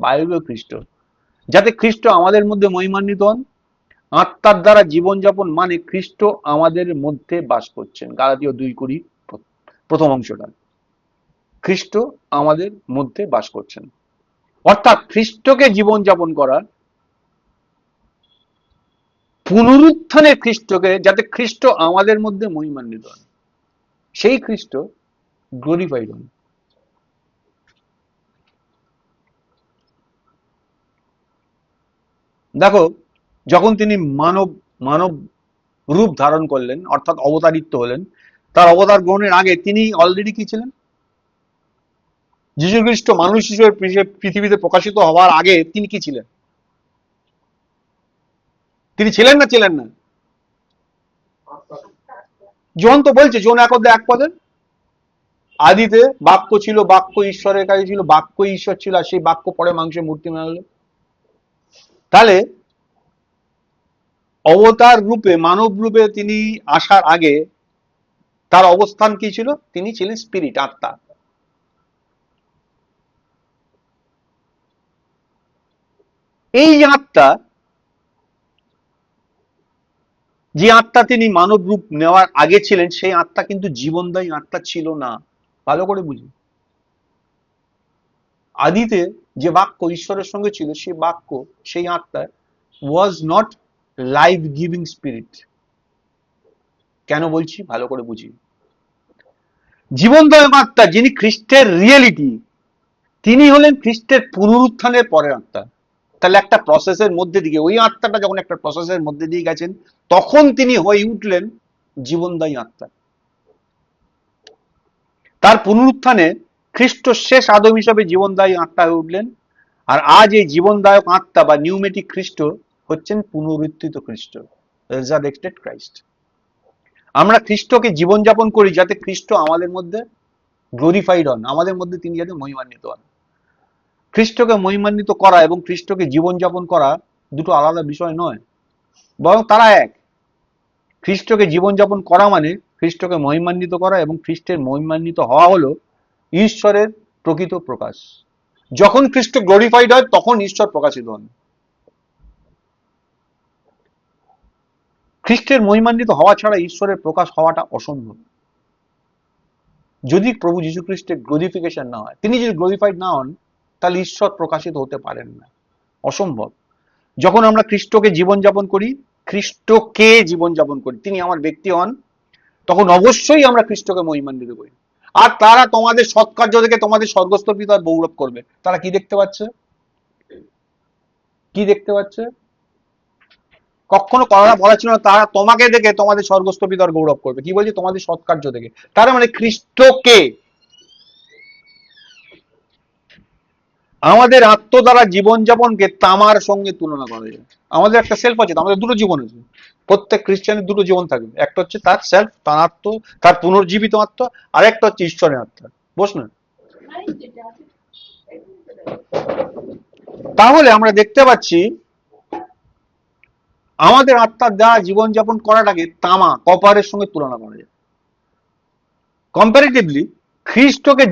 বায়বীয় খ্রিস্ট, যাতে খ্রিস্ট আমাদের মধ্যে মহিমান্বিত হন। আত্মার দ্বারা জীবনযাপন মানে খ্রিস্ট আমাদের মধ্যে বাস করছেন। গালাতীয় 2:20 প্রথম অংশটা, খ্রিস্ট আমাদের মধ্যে বাস করছেন। অর্থাৎ খ্রিস্টকে জীবনযাপন করা, পুনরুত্থানের খ্রিস্টকে, যাতে খ্রিস্ট আমাদের মধ্যে মহিমান্বিত হন, সেই খ্রিস্ট গ্লোরিফাইড হন। দেখো, যখন তিনি মানব মানব রূপ ধারণ করলেন, অর্থাৎ অবতারিত হলেন, তার অবতার গ্রহণের আগে তিনি অলরেডি কি ছিলেন? যীশু খ্রিস্ট মানুষ হিসেবে পৃথিবীতে প্রকাশিত হওয়ার আগে তিনি কি ছিলেন? তিনি ছিলেন না ছিলেন না? জন তো বলছে, জন 1:1 আদিতে বাক্য ছিল, বাক্য ঈশ্বরের কাছে ছিল, বাক্য ঈশ্বর ছিল, আর সেই বাক্য পরে মাংসে মূর্তি হলো। তাহলে অবতার রূপে, মানব রূপে তিনি আসার আগে তার অবস্থান কি ছিল? তিনি ছিলেন স্পিরিট, আত্মা। এই যে আত্মা, যে আত্মা তিনি মানব রূপ নেওয়ার আগে ছিলেন, সেই আত্মা কিন্তু জীবনদায়ী আত্মা ছিল না। ভালো করে বুঝি, আদিতে যে বাক্য ঈশ্বরের সঙ্গে ছিল, সেই বাক্য, সেই আত্মা was not life giving spirit. কেন বলছি ভালো করে বুঝি। জীবনদায়ক আত্মা যিনি খ্রিস্টের রিয়েলিটি, তিনি হলেন খ্রিস্টের পুনরুত্থানের পরের আত্মা। তাহলে একটা প্রসেসের মধ্যে দিয়ে, ওই আত্মাটা যখন একটা প্রসেসের মধ্যে দিয়ে গেছেন, তখন তিনি হয়ে উঠলেন জীবনদায়ী আত্মা। তার পুনরুত্থানে খ্রিস্ট শেষ আদম হিসাবে জীবনদায়ী আত্মা হয়ে উঠলেন। আর আজ এই জীবনদায়ক আত্মা বা নিউমেটিক খ্রিস্ট হচ্ছেন পুনরুত্থিত খ্রিস্ট, রেজারেক্টেড ক্রাইস্ট। আমরা খ্রিস্টকে জীবনযাপন করি যাতে খ্রিস্ট আমাদের মধ্যে গ্লোরিফাইড হন, আমাদের মধ্যে তিনি যাতে মহিমান্বিত হন। খ্রিস্টকে মহিমান্বিত করা এবং খ্রিস্টকে জীবনযাপন করা দুটো আলাদা বিষয় নয়, বরং তারা এক। খ্রিস্টকে জীবনযাপন করা মানে খ্রিস্টকে মহিমান্বিত করা, এবং খ্রিস্টের মহিমান্বিত হওয়া হলো ঈশ্বরের প্রকৃত প্রকাশ। যখন খ্রিস্ট গ্লোরিফাইড হয়, তখন ঈশ্বর প্রকাশিত হন। খ্রিস্টের মহিমান্বিত হওয়া ছাড়া ঈশ্বরের প্রকাশ হওয়াটা অসম্ভব। যদি প্রভু যীশু খ্রিস্টের গ্লোরিফিকেশন না হয়, তিনি যদি গ্লোরিফাইড না হন, তাহলে ঈশ্বর প্রকাশিত হতে পারেন না, অসম্ভব। যখন আমরা খ্রিস্টকে জীবনযাপন করি, খ্রিস্টকে জীবনযাপন করি, তিনি আমার ব্যক্তি হন, তখন অবশ্যই আমরা খ্রিস্টকে মহিমান্বিত করি। আর তারা তোমাদের সৎকার্য দেখে তোমাদের স্বর্গস্থ পিতার গৌরব করবে। তারা কি দেখতে পাচ্ছে? কি দেখতে পাচ্ছে? কখনো কথাটা বলা ছিল না তারা তোমাকে দেখে তোমাদের স্বর্গস্থ পিতার গৌরব করবে। কি বলছে? তোমাদের সৎকার্য দেখে। তার মানে খ্রিস্টকে। আমাদের আত্ম দ্বারা জীবনযাপনকে তামার সঙ্গে তুলনা করা যায়। আমাদের একটা সেলফ আছে, আমাদের দুটো জীবন আছে। প্রত্যেক খ্রিস্টানের দুটো জীবন থাকবে। একটা হচ্ছে তার সেলফ, তার আত্ম, তার পুনর্জীবিত আত্মা, আর একটা হচ্ছে ঈশ্বরের আত্মা। বুঝ না? তাহলে আমরা দেখতে পাচ্ছি আমাদের আত্মার দ্বারা জীবনযাপন করাটাকে তামা, কপারের সঙ্গে তুলনা করা যায়। কম্পারেটিভলি খ্রিস্টকে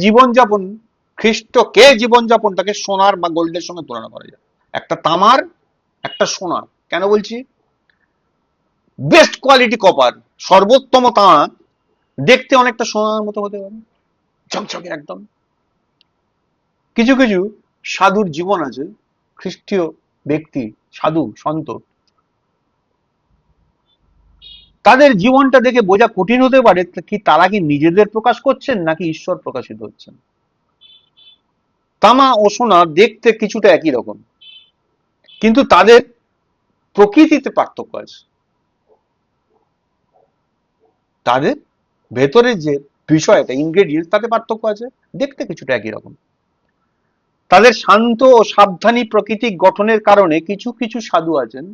জীবনযাপনটাকে সোনার বা গোল্ডের সঙ্গে তুলনা করা যায়। একটা তামার, একটা সোনার। কেন বলছি? বেস্ট কোয়ালিটি কপার, সর্বোত্তম তামা দেখতে অনেকটা সোনার মতো হতে পারে, ঝকঝকে একদম। কিছু কিছু সাধুর জীবন আছে, খ্রিস্টীয় ব্যক্তি, সাধু সন্ত, তাদের জীবনটা দেখে বোঝা কঠিন হতে পারে কি তারা কি নিজেদের প্রকাশ করছেন নাকি ঈশ্বর প্রকাশিত হচ্ছেন। তামা ও সোনা দেখতে কিছুটা একই রকম, কিন্তু তাদের প্রকৃতিতে পার্থক্য আছে। তাদের ভেতরের যে বিষয়টা, ইনগ্রেডিয়েন্টস, তাতে পার্থক্য আছে, দেখতে কিছুটা একই রকম। তাদের শান্ত ও সাবধানী প্রকৃতিক গঠনের কারণে কিছু কিছু সাধু আছেন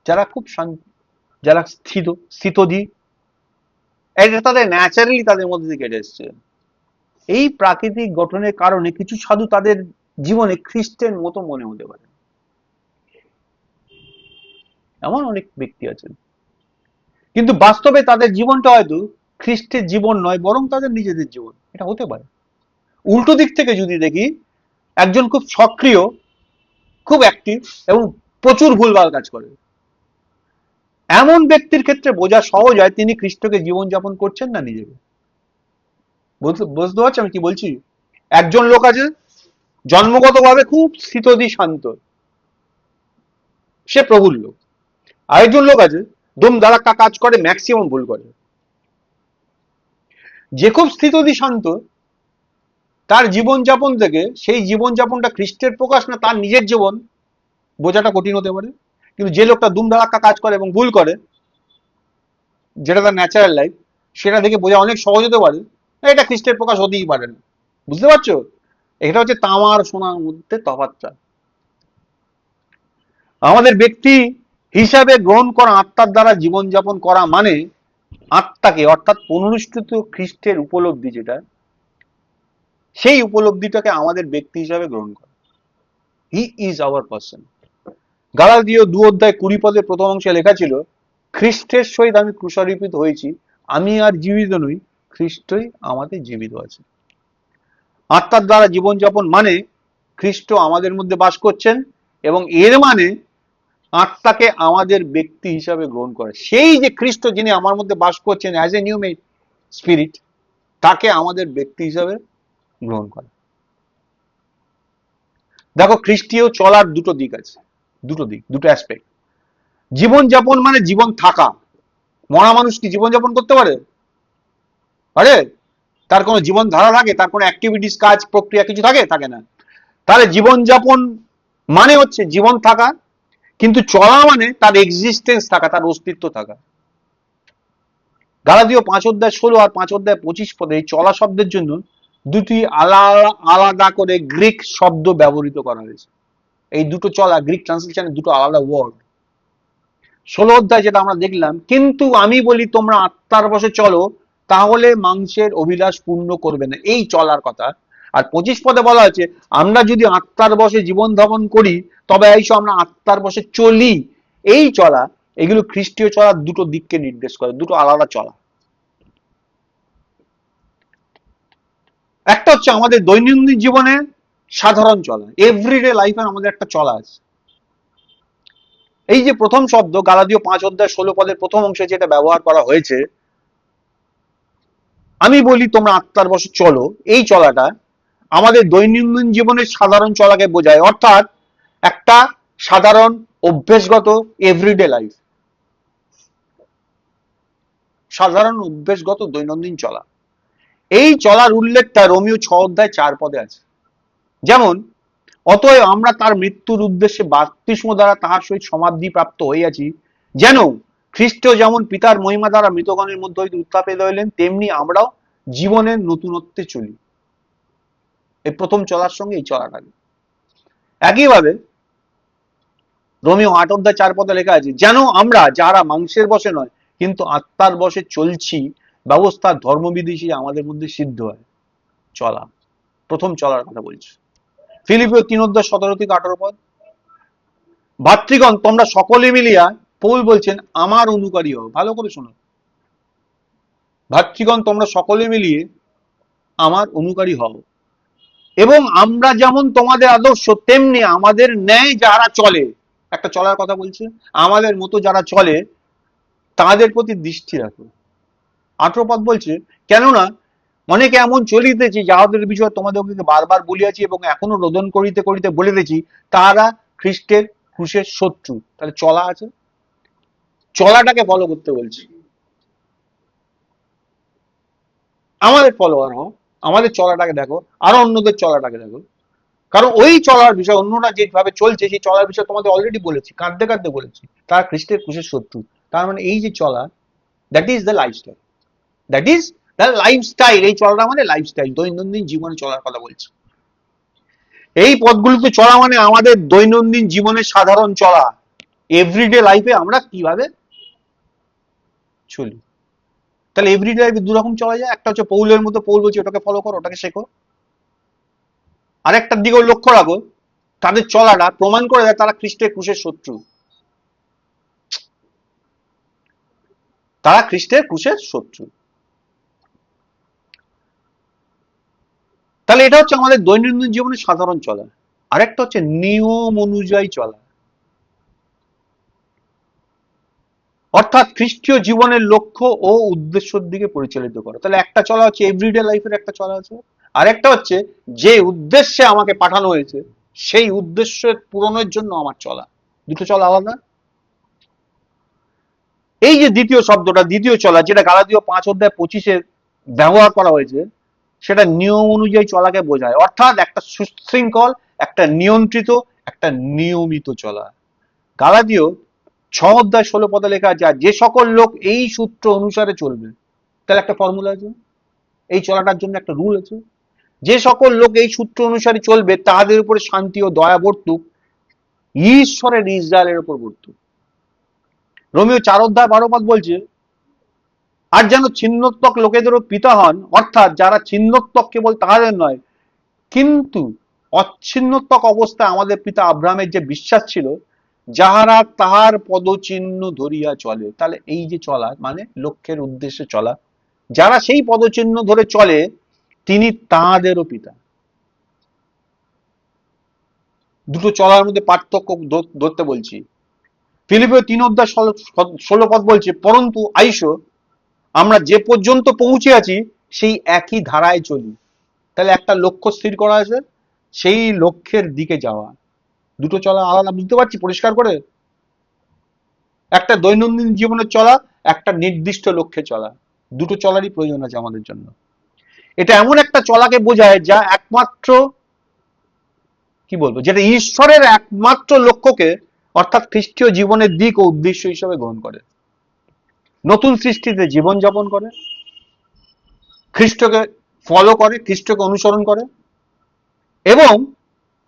যারা খুব শান্ত, যারা স্থিতধী, এটা তাদের ন্যাচারালি তাদের মধ্যে থেকে কেটে এসছে। এই প্রাকৃতিক গঠনের কারণে কিছু সাধু তাদের জীবনে খ্রিস্টের মতো মনে হতে পারে। এমন অনেক ব্যক্তি আছেন, কিন্তু বাস্তবে তাদের জীবনটা হয়তো খ্রিস্টের জীবন নয়, বরং তাদের নিজেদের জীবন। এটা হতে পারে। উল্টো দিক থেকে যদি দেখি, একজন খুব সক্রিয়, খুব অ্যাক্টিভ এবং প্রচুর ভুলভাল কাজ করে, এমন ব্যক্তির ক্ষেত্রে বোঝা সহজ হয় তিনি খ্রিস্টকে জীবনযাপন করছেন না নিজেকে। বুঝতে পারছি আমি কি বলছি? একজন লোক আছে জন্মগতভাবে খুব স্থিতধী শান্ত, সে প্রভুর লোক। আরেকজন লোক আছে দুম দাঁড়াক্কা কাজ করে, ম্যাক্সিমাম ভুল করে। যে খুব স্থিতধী শান্ত, তার জীবনযাপন থেকে সেই জীবনযাপনটা খ্রিস্টের প্রকাশ না তার নিজের জীবন, বোঝাটা কঠিন হতে পারে। কিন্তু যে লোকটা দুম দাঁড়াক্কা কাজ করে এবং ভুল করে, যেটা তার ন্যাচারাল লাইফ, সেটা দেখে বোঝা অনেক সহজ হতে পারে এটা খ্রিস্টের প্রকাশ হতেই পারে না। বুঝতে পারছো? এটা হচ্ছে তামার সোনার মধ্যে তফাৎটা। আমাদের ব্যক্তি হিসাবে গ্রহণ করা আত্মার দ্বারা জীবনযাপন করা মানে আত্মাকে, অর্থাৎ পুনরুত্থিত খ্রিস্টের উপলব্ধি, যেটা সেই উপলব্ধিটাকে আমাদের ব্যক্তি হিসাবে গ্রহণ করা। He is our person. গালাতীয় 2:20 প্রথম অংশে লেখা ছিল, খ্রিস্টের সহিত আমি ক্রুশারোপিত হয়েছি, আমি আর জীবিত নই, খ্রিস্টই আমাদের জীবিত আছে। আত্মার দ্বারা জীবনযাপন মানে খ্রিস্ট আমাদের মধ্যে বাস করছেন, এবং এর মানে আত্মাকে আমাদের ব্যক্তি হিসাবে গ্রহণ করে। সেই যে খ্রিস্ট যিনি আমার মধ্যে বাস করছেন as a new made spirit, তাকে আমাদের ব্যক্তি হিসাবে গ্রহণ করে। দেখো, খ্রিস্টীয় চলার দুটো দিক আছে, দুটো অ্যাসপেক্ট। জীবনযাপন মানে জীবন থাকা। মরা মানুষ কি জীবনযাপন করতে পারে? পারে? তার কোনো জীবন ধারা থাকে? তার কোনো অ্যাক্টিভিটিস, কাজ, প্রক্রিয়া কিছু থাকে? থাকে না। তাহলে জীবনযাপন মানে হচ্ছে জীবন থাকা, কিন্তু চলা মানে তার এক্সিস্টেন্স থাকা, তার অস্তিত্ব থাকা। গালাতীয় 5:16 আর 5:25 এই চলা শব্দের জন্য দুটি আলাদা আলাদা করে গ্রিক শব্দ ব্যবহৃত করা হয়েছে। এই দুটো চলা গ্রিক ট্রান্সলেশনে দুটো আলাদা ওয়ার্ড। 16 যেটা আমরা দেখলাম, কিন্তু আমি বলি তোমরা আত্মার বশে চলো, তাহলে মাংসের অভিলাষ পূর্ণ করবে না, এই চলার কথা। আর 25 বলা হয়েছে, আমরা যদি আত্মার বশে জীবন ধারণ করি তবে এইসব আমরা আত্মার বশে চলি। এই চলা, এগুলো খ্রিস্টীয় চলার দুটো দিককে নির্দেশ করে, দুটো আলাদা চলা। একটা হচ্ছে আমাদের দৈনন্দিন জীবনে সাধারণ চলা, এভরিডে লাইফে আমাদের একটা চলা আছে। এই যে প্রথম শব্দ গালাতীয় 5:16 প্রথম অংশে যেটা ব্যবহার করা হয়েছে, আমি বলি তোমরা আত্মার বশে চলো, এই চলাটা আমাদের দৈনন্দিন জীবনের সাধারণ চলাকে বোঝায়, অর্থাৎ একটা সাধারণ অভ্যেসগত এভরিডে লাইফ, সাধারণ অভ্যেসগত দৈনন্দিন চলা। এই চলার উল্লেখটা রোমিও 6:4 আছে। যেমন, অতএব আমরা তার মৃত্যুর উদ্দেশ্যে বাপ্তিস্ম দ্বারা তাহার সহিত সমাধি প্রাপ্ত হইয়াছি, যেন খ্রিস্ট যেমন পিতার মহিমা দ্বারা মৃতগণের মধ্যে হইতে উত্থাপিত হইলেন, তেমনি আমরাও জীবনের নতুনত্বে চলি। এই প্রথম চলার সঙ্গে এই চলাটা একইভাবে রোমিও 8:4 লেখা আছে, যেন আমরা যারা মাংসের বশে নয় কিন্তু আত্মার বশে চলছি, ব্যবস্থার ধর্মবিধি আমাদের মধ্যে সিদ্ধ হয়। চলা, প্রথম চলার কথা বলছি। ফিলিপিও 3:17-18, ভাতৃগণ তোমরা সকলে মিলিয়া, পৌল বলছেন আমার অনুকারী হও। ভালো করে শোনো, ভাতৃগণ তোমরা সকলে মিলিয়ে আমার অনুকারী হও, এবং আমরা যেমন তোমাদের আদর্শ তেমনি আমাদের ন্যায় যারা চলে, একটা চলার কথা বলছে, আমাদের মতো যারা চলে তাদের প্রতি দৃষ্টি রাখো। 18 বলছে, কেননা অনেকে এমন চলিতেছে যাহাদের বিষয়ে তোমাদেরকে বারবার বলিয়াছি এবং এখনো রোদন করিতে করিতে বলিতেছি, তারা খ্রিস্টের ক্রুশের শত্রু। তাহলে চলা আছে, চলাটাকে ফলো করতে বলছি। আমাদের ফলোয়ার হও, আমাদের চলাটাকে দেখো, আরো অন্যদের চলাটাকে দেখো, কারণ ওই চলার বিষয় অন্যরা যেভাবে চলছে সেই চলার বিষয় তোমাদের অলরেডি বলেছি, কাঁদতে কাঁদতে বলেছি, তারা খ্রিস্টের ক্রুশের শত্রু। তার মানে এই যে চলা, that is the lifestyle, that is the lifestyle. এই চলাটা মানে লাইফস্টাইল, দৈনন্দিন জীবনে চলার কথা বলছি। এই পথগুলিতে চলা মানে আমাদের দৈনন্দিন জীবনের সাধারণ চলা, এভরিডে লাইফে আমরা কিভাবে চলি। তাহলে এভরিডে লাইফে দুরকম চলা যায়, একটা হচ্ছে পৌলের মতো, পৌল বলছে ওটাকে ফলো করো, ওটাকে শেখো। আরেকটার দিকেও লক্ষ্য রাখো, তাদের চলাটা প্রমাণ করে দেয় তারা খ্রিস্টের ক্রুশের শত্রু, তারা খ্রিস্টের ক্রুশের শত্রু। তাহলে এটা হচ্ছে আমাদের দৈনন্দিন জীবনের সাধারণ চলা। আরেকটা হচ্ছে নিয়ম অনুযায়ী চলা, অর্থাৎ খ্রিস্টীয় জীবনের লক্ষ্য ও উদ্দেশ্যের দিকে পরিচালিত করা। তাহলে একটা চলা হচ্ছে এভরিডে লাইফের একটা চলা আছে, আর একটা হচ্ছে যে উদ্দেশ্যে আমাকে পাঠানো হয়েছে সেই উদ্দেশ্যের পূরণের জন্য আমার চলা। দুটো চলা আলাদা। এই যে দ্বিতীয় শব্দটা, দ্বিতীয় চলা, যেটা গালাতীয় 5:25 ব্যবহার করা হয়েছে, সেটা নিয়ম অনুযায়ী চলাকে বোঝায়, অর্থাৎ একটা সুশৃঙ্খল, একটা নিয়ন্ত্রিত, একটা নিয়মিত চলা। গালাতীয় 6:16 লেখা আছে, যে সকল লোক এই সূত্র অনুসারে চলবে। তাহলে একটা ফর্মুলা আছে, এই চলাটার জন্য একটা রুল আছে, যে সকল লোক এই সূত্র অনুসারে চলবে তাদের উপরে শান্তি ও দয়া বর্তুক, ঈশ্বরের ইসরায়েলের উপর বর্তুক। রোমিও 4:12 বলছে, আর যেন ছিন্নত্বক লোকেদেরও পিতা হন, অর্থাৎ যারা ছিন্নত্বক কেবল তাহাদের নয় কিন্তু অচ্ছিন্নত্বক অবস্থায় আমাদের পিতা আব্রাহামের যে বিশ্বাস ছিল, যাহারা তাহার পদচিহ্ন ধরিয়া চলে। তাহলে এই যে চলা মানে লক্ষ্যের উদ্দেশ্যে চলা, যারা সেই পদচিহ্ন ধরে চলে তিনি তাহাদেরও পিতা। দুটো চলার মধ্যে পার্থক্য ধরতে বলছি। ফিলিপিও 3:16 বলছে, পরন্তু আইসো আমরা যে পর্যন্ত পৌঁছে আছি সেই একই ধারায় চলি। তাহলে একটা লক্ষ্য স্থির করা আছে, সেই লক্ষ্যের দিকে যাওয়া। দুটো চলা আলাদা, বুঝতে পারছি পরিষ্কার করে? একটা দৈনন্দিন জীবনে চলা, একটা নির্দিষ্ট লক্ষ্যে চলা, দুটো চলারই প্রয়োজন আছে আমাদের জন্য। এটা এমন একটা চলাকে বোঝায় যা একমাত্র, কি বলবো, যেটা ঈশ্বরের একমাত্র লক্ষ্যকে, অর্থাৎ খ্রিস্টীয় জীবনের দিক ও উদ্দেশ্য হিসেবে গ্রহণ করে, নতুন সৃষ্টিতে জীবন যাপন করে, খ্রিস্টকে ফলো করে, খ্রিস্টকে অনুসরণ করে, এবং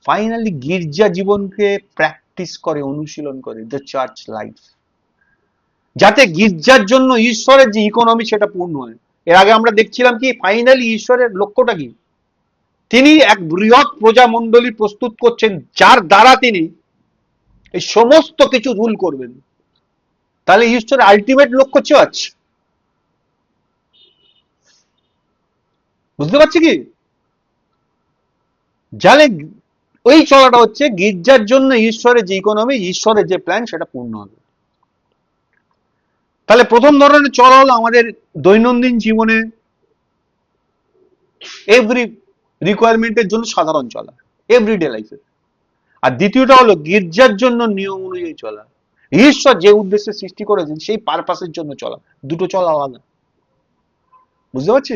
ফাইনালি গির্জা জীবনকে প্র্যাকটিস করে, অনুশীলন করে, দ্য চার্চ লাইফ, যাতে গির্জার জন্য ঈশ্বরের যে ইকোনমি সেটা পূর্ণ হয়। এর আগে আমরা দেখছিলাম কি ফাইনালি ঈশ্বরের লক্ষ্যটা কি, তিনি এক বৃহৎ প্রজামণ্ডলী প্রস্তুত করছেন যার দ্বারা তিনি এই সমস্ত কিছু রুল করবেন। তাহলে ঈশ্বরের আলটিমেট লক্ষ্য চার্চ, বুঝতে পারছি কি? জানে ওই চলাটা হচ্ছে গির্জার জন্য ঈশ্বরের যে ইকোনমি, ঈশ্বরের যে প্ল্যান, সেটা পূর্ণ হবে। তাহলে প্রথম ধরনের চলা হলো আমাদের দৈনন্দিন জীবনে এভরি রিকোয়ারমেন্টের জন্য সাধারণ চলা, এভরিডে লাইফে। আর দ্বিতীয়টা হলো গির্জার জন্য নিয়ম অনুযায়ী চলা, ঈশ্বর যে উদ্দেশ্যে সৃষ্টি করেছেন সেই পারপাসের জন্য চলা। দুটো চলা আলাদা, বুঝতে পারছি?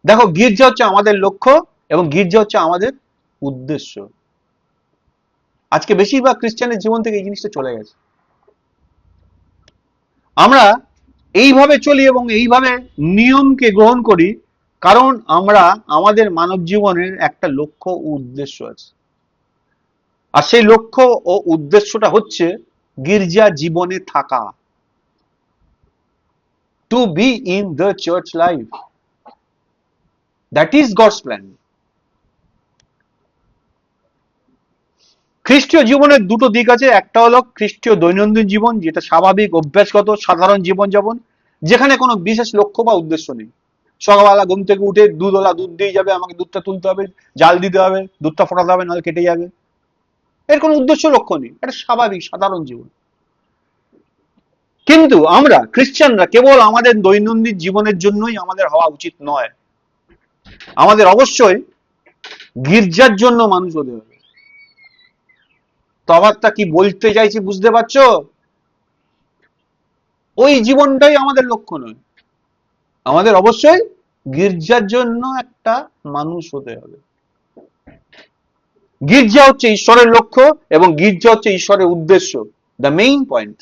দেখো, গির্জা হচ্ছে আমাদের লক্ষ্য এবং গির্জা হচ্ছে আমাদের উদ্দেশ্য। আজকে বেশিরভাগ খ্রিস্টানের জীবন থেকে এই জিনিসটা চলে গেছে। আমরা এইভাবে চলি এবং এইভাবে নিয়মকে গ্রহণ করি কারণ আমরা আমাদের মানব জীবনের একটা লক্ষ্য ও উদ্দেশ্য আছে। আর সেই লক্ষ্য ও উদ্দেশ্যটা হচ্ছে গির্জা জীবনে থাকা, to be in the church life. That is God's plan. খ্রিস্টীয় জীবনের দুটো দিক আছে, একটা হলো খ্রিস্টীয় দৈনন্দিন জীবন, যেটা স্বাভাবিক অভ্যাসগত সাধারণ জীবনযাপন, যেখানে কোনো বিশেষ লক্ষ্য বা উদ্দেশ্য নেই। সকালবেলা ঘুম থেকে উঠে দুধওয়ালা দুধ দিয়ে যাবে, আমাকে দুধটা তুলতে হবে, জাল দিতে হবে, দুধটা ফোটাতে হবে, নাহলে কেটে যাবে। এর কোনো উদ্দেশ্য লক্ষ্য নেই, এটা স্বাভাবিক সাধারণ জীবন। কিন্তু আমরা খ্রিস্টানরা কেবল আমাদের দৈনন্দিন জীবনের জন্যই আমাদের হওয়া উচিত নয়, আমাদের অবশ্যই গির্জার জন্য মানুষ হতে হবে। তফাৎটা কি বলতে চাইছি বুঝতে পারছো? ওই জীবনটাই আমাদের লক্ষ্য নয়, আমাদের অবশ্যই গির্জার জন্য একটা মানুষ হতে হবে। গির্জা হচ্ছে ঈশ্বরের লক্ষ্য এবং গির্জা হচ্ছে ঈশ্বরের উদ্দেশ্য, দ্য মেইন পয়েন্ট।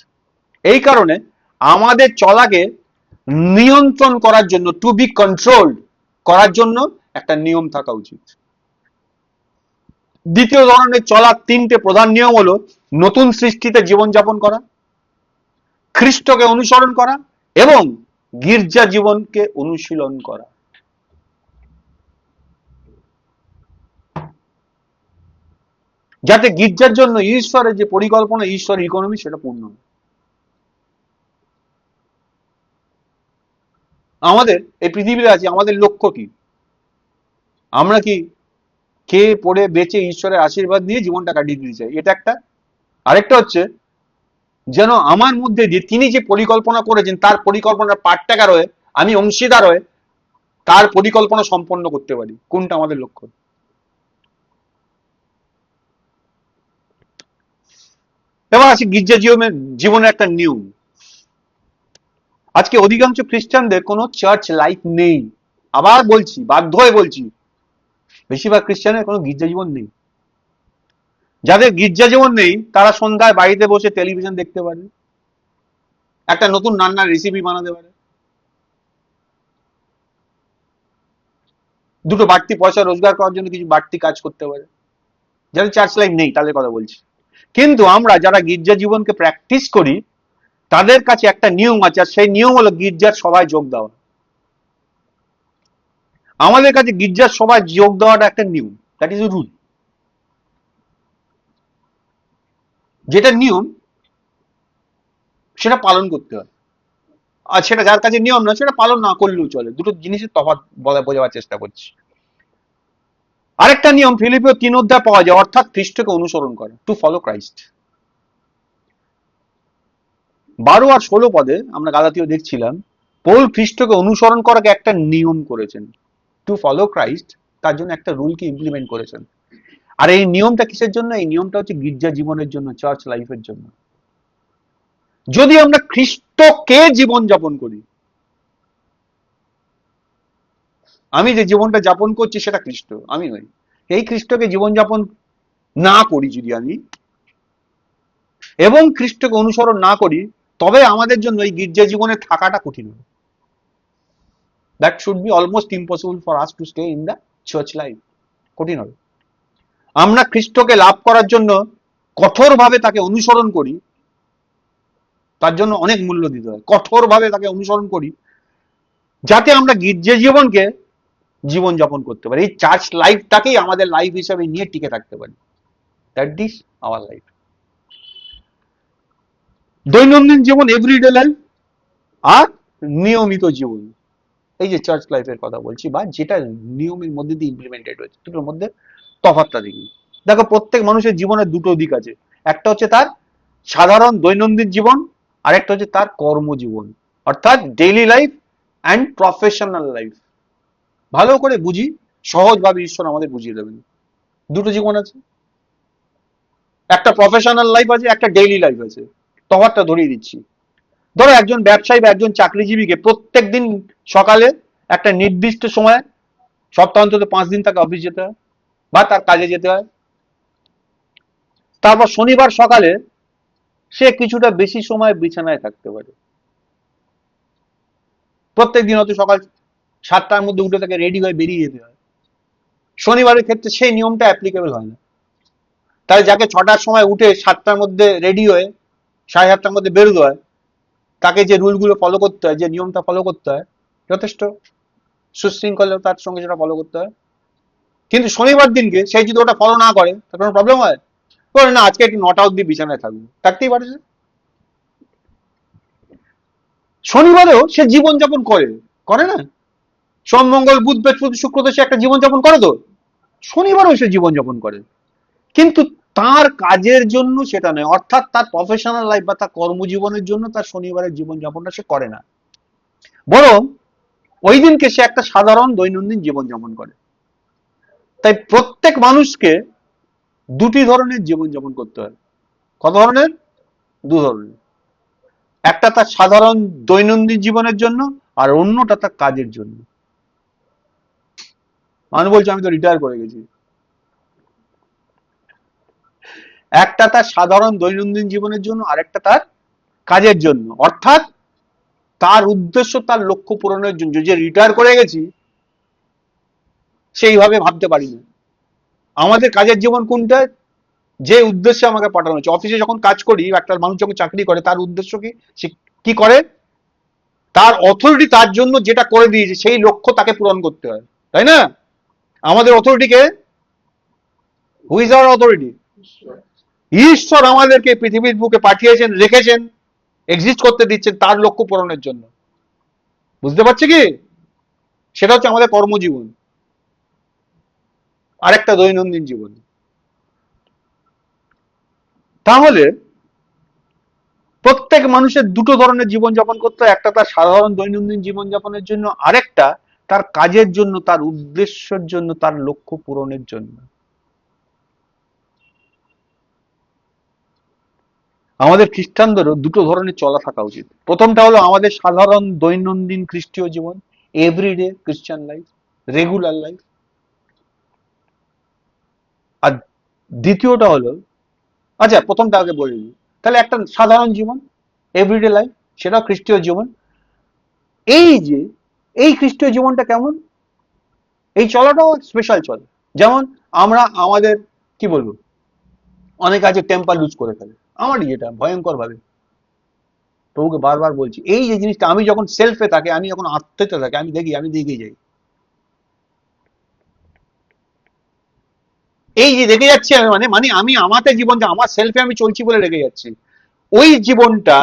এই কারণে আমাদের চলাকে নিয়ন্ত্রণ করার জন্য, টু বি কন্ট্রোলড করার জন্য একটা নিয়ম থাকা উচিত। দ্বিতীয় ধরনের চলার তিনটে প্রধান নিয়ম হলো নতুন সৃষ্টিতে জীবনযাপন করা, খ্রিস্টকে অনুসরণ করা এবং গির্জা জীবনকে অনুশীলন করা। যাতে গির্জার জন্য ঈশ্বরের যে পরিকল্পনা, ঈশ্বরের ইকোনমি, সেটা পূর্ণ হয়। আমাদের এই পৃথিবীতে আছে, আমাদের লক্ষ্য কি? আমরা কি খেয়ে পড়ে বেঁচে ঈশ্বরের আশীর্বাদ নিয়ে জীবনটা কাটিয়ে দিতে চাই, এটা একটা। আরেকটা হচ্ছে যেন আমার মধ্যে দিয়ে তিনি যে পরিকল্পনা করেছেন তার পরিকল্পনার পার্টটাকার হয়ে, আমি অংশীদার হয়ে তার পরিকল্পনা সম্পন্ন করতে পারি। কোনটা আমাদের লক্ষ্য? এবার আছে গির্জা জীবনের একটা নিয়ম। আজকে অধিকাংশ খ্রিস্টানদের কোনো চার্চ লাইফ নেই। আবার বলছি, বাধ্য হয়ে বলছি, বেশিরভাগ খ্রিস্টানের কোনো গির্জা জীবন নেই। যাদের গির্জা জীবন নেই তারা সন্ধ্যায় বাড়িতে বসে টেলিভিশন দেখতে পারে, একটা নতুন রান্নার রেসিপি বানাতে পারে, দুটো বাড়তি পয়সা রোজগার করার জন্য কিছু বাড়তি কাজ করতে পারে। যাদের চার্চ লাইফ নেই তাদের কথা বলছি। কিন্তু আমরা যারা গির্জা জীবনকে প্র্যাকটিস করি তাদের কাছে একটা নিয়ম আছে, আর সেই নিয়ম হলো গির্জার সভায় যোগ দেওয়া। আমাদের কাছে গির্জার সভায় যোগ দেওয়াটা একটা নিয়ম, দ্যাট ইজ রুল। যেটা নিয়ম সেটা পালন করতে হয়, আর সেটা যার কাছে নিয়ম না সেটা পালন না করলেও চলে। দুটো জিনিসের তফাৎ বোঝাবার চেষ্টা করছি। আরেকটা নিয়ম ফিলিপিও 3 অধ্যায় পাওয়া যায়, অর্থাৎ খ্রিস্টকে অনুসরণ করা, টু ফলো ক্রাইস্ট। 12 আর 16 পদে আমরা গালাতীয় দেখছিলাম, পৌল খ্রিস্টকে অনুসরণ করাকে একটা নিয়ম করেছেন, টু ফলো ক্রাইস্ট, তার জন্য একটা রুলকে ইমপ্লিমেন্ট করেছেন। আর এই নিয়মটা কিসের জন্য? এই নিয়মটা হচ্ছে গির্জা জীবনের জন্য, চার্চ লাইফের জন্য। যদি আমরা খ্রিস্টকে জীবন যাপন করি, আমি যে জীবনটা যাপন করছি সেটা খ্রিস্ট, আমি নই। এই খ্রিস্টকে জীবনযাপন না করি যদি আমি, এবং খ্রিস্টকে অনুসরণ না করি, তবে আমাদের জন্য এই গির্জা জীবনে থাকাটা কঠিন হবে। That should be almost impossible for us to stay in the church life. কঠিন হবে। আমরা খ্রিস্টকে লাভ করার জন্য কঠোরভাবে তাকে অনুসরণ করি, তার জন্য অনেক মূল্য দিতে হয়, কঠোরভাবে তাকে অনুসরণ করি যাতে আমরা গির্জা জীবনকে জীবন যাপন করতে পারি, এই চার্চ লাইফটাকেই আমাদের লাইফ হিসাবে নিয়ে টিকে থাকতে পারি। That is our life. দৈনন্দিন জীবন, এভরিডে লাইফ, আর নিয়মিত জীবন, এই যে চার্চ লাইফের কথা বলছি, বা যেটা নিয়মের মধ্যে দিয়ে ইমপ্লিমেন্টেড হয়েছে, দুটোর মধ্যে তফাৎটা দেখি। দেখো, প্রত্যেক মানুষের জীবনের দুটো দিক আছে। একটা হচ্ছে তার সাধারণ দৈনন্দিন জীবন, আর একটা হচ্ছে তার কর্মজীবন, অর্থাৎ daily life and professional life. ভালো করে বুঝি, সহজভাবে ঈশ্বর আমাদের বুঝিয়ে দেবেন। দুটো জীবন আছে, একটা প্রফেশনাল লাইফ আছে, একটা ডেইলি লাইফ আছে। তফাৎটা ধরিয়ে দিচ্ছি। ধরো একজন ব্যবসায়ী বা একজন চাকরিজীবীকে প্রত্যেক দিন সকালে একটা নির্দিষ্ট সময়, সপ্তাহ অন্তত 5 দিন তাকে অফিস যেতে হয় বা তার কাজে যেতে হয়। তারপর শনিবার সকালে সে কিছুটা বেশি সময় বিছানায় থাকতে পারে। প্রত্যেক দিন হয়তো সকাল 7টার মধ্যে উঠে তাকে রেডি হয়ে বেরিয়ে যেতে হয়। শনিবারের ক্ষেত্রে সেই নিয়মটা অ্যাপ্লিকেবল হয় না। তাহলে যাকে 6টার সময় উঠে 7টার মধ্যে রেডি হয়ে 7:30টার মধ্যে বেরোতে হয়, তাকে যে রুলগুলো ফলো করতে হয়, যে নিয়মটা ফলো করতে হয়, যথেষ্ট সুশৃঙ্খলতার সঙ্গে সেটা ফলো করতে হয়। কিন্তু শনিবার দিনকে সে যদি ওটা ফলো না করে, তার কোনো প্রবলেম হয়? বলে না, আজকে একটু 9টা অব্দি বিছানায় থাকবো, থাকতেই পারে। শনিবারেও সে জীবনযাপন করে, করে না? সোম মঙ্গল বুধ বৃহস্পতি শুক্রতে সে একটা জীবনযাপন করে তো, শনিবারও সে জীবনযাপন করে। কিন্তু তার কাজের জন্য সেটা নয়, অর্থাৎ তার প্রফেশনাল লাইফ বা তার কর্মজীবনের জন্য তার শনিবারের জীবনযাপনটা সে করে না, বরং ওই দিনকে সে একটা সাধারণ দৈনন্দিন জীবনযাপন করে। তাই প্রত্যেক মানুষকে দুটি ধরনের জীবনযাপন করতে হয়। কত ধরনের? দু ধরনের। একটা তার সাধারণ দৈনন্দিন জীবনের জন্য, আর অন্যটা তার কাজের জন্য। মানুষ বলছে আমি তো রিটায়ার করে গেছি। একটা তার সাধারণ দৈনন্দিন জীবনের জন্য, আর একটা তার কাজের জন্য, অর্থাৎ তার উদ্দেশ্য, তার লক্ষ্য পূরণের জন্য। যে রিটায়ার করে গেছি সেইভাবে ভাবতে পারি না। আমাদের কাজের জীবন কোনটা? যে উদ্দেশ্যে আমাকে পাঠানো হচ্ছে। অফিসে যখন কাজ করি, একটা মানুষ যখন চাকরি করে, তার উদ্দেশ্য কি? সে কি করে? তার অথরিটি তার জন্য যেটা করে দিয়েছে সেই লক্ষ্য তাকে পূরণ করতে হয়, তাই না? আমাদের অথরিটিকে, হু ইজ আওয়ার অথরিটি? ঈশ্বর আমাদেরকে পৃথিবীর বুকে পাঠিয়েছেন, রেখেছেন, এক্সিস্ট করতে দিচ্ছেন তার লক্ষ্য পূরণের জন্য। বুঝতে পারছি কি? সেটা হচ্ছে আমাদের কর্মজীবন, আর একটা দৈনন্দিন জীবন। তাহলে প্রত্যেক মানুষের দুটো ধরনের জীবনযাপন করতে হয়। একটা তার সাধারণ দৈনন্দিন জীবনযাপনের জন্য, আরেকটা তার কাজের জন্য, তার উদ্দেশ্যের জন্য, তার লক্ষ্য পূরণের জন্য। আমাদের খ্রিস্টানদেরও দুটো ধরনের চলা থাকা উচিত। প্রথমটা হলো আমাদের সাধারণ দৈনন্দিন খ্রিস্টীয় জীবন, everyday Christian life, regular life. আর দ্বিতীয়টা হলো, আচ্ছা প্রথমটা আগে বলে দিই, তাহলে একটা সাধারণ জীবন, এভরিডে লাইফ, সেটাও খ্রিস্টীয় জীবন। এই যে এই খ্রিস্টীয় জীবনটা কেমন? এই চলাটাও স্পেশাল চলে। যেমন আমরা আমাদের, কি বলবো, অনেকে আছে টেম্পার লুজ করে ফেলে। আমারই যেটা ভয়ঙ্কর ভাবে, প্রভুকে বারবার বলছি, এই যে জিনিসটা, আমি যখন সেলফে থাকি, আমি যখন আত্মীয়তে থাকি, আমি দেখি, আমি দেখে যাই। এই যে রেগে যাচ্ছি আমি, মানে মানে আমি আমাতে জীবনটা, আমার সেলফে আমি চলছি বলে রেগে যাচ্ছি। ওই জীবনটা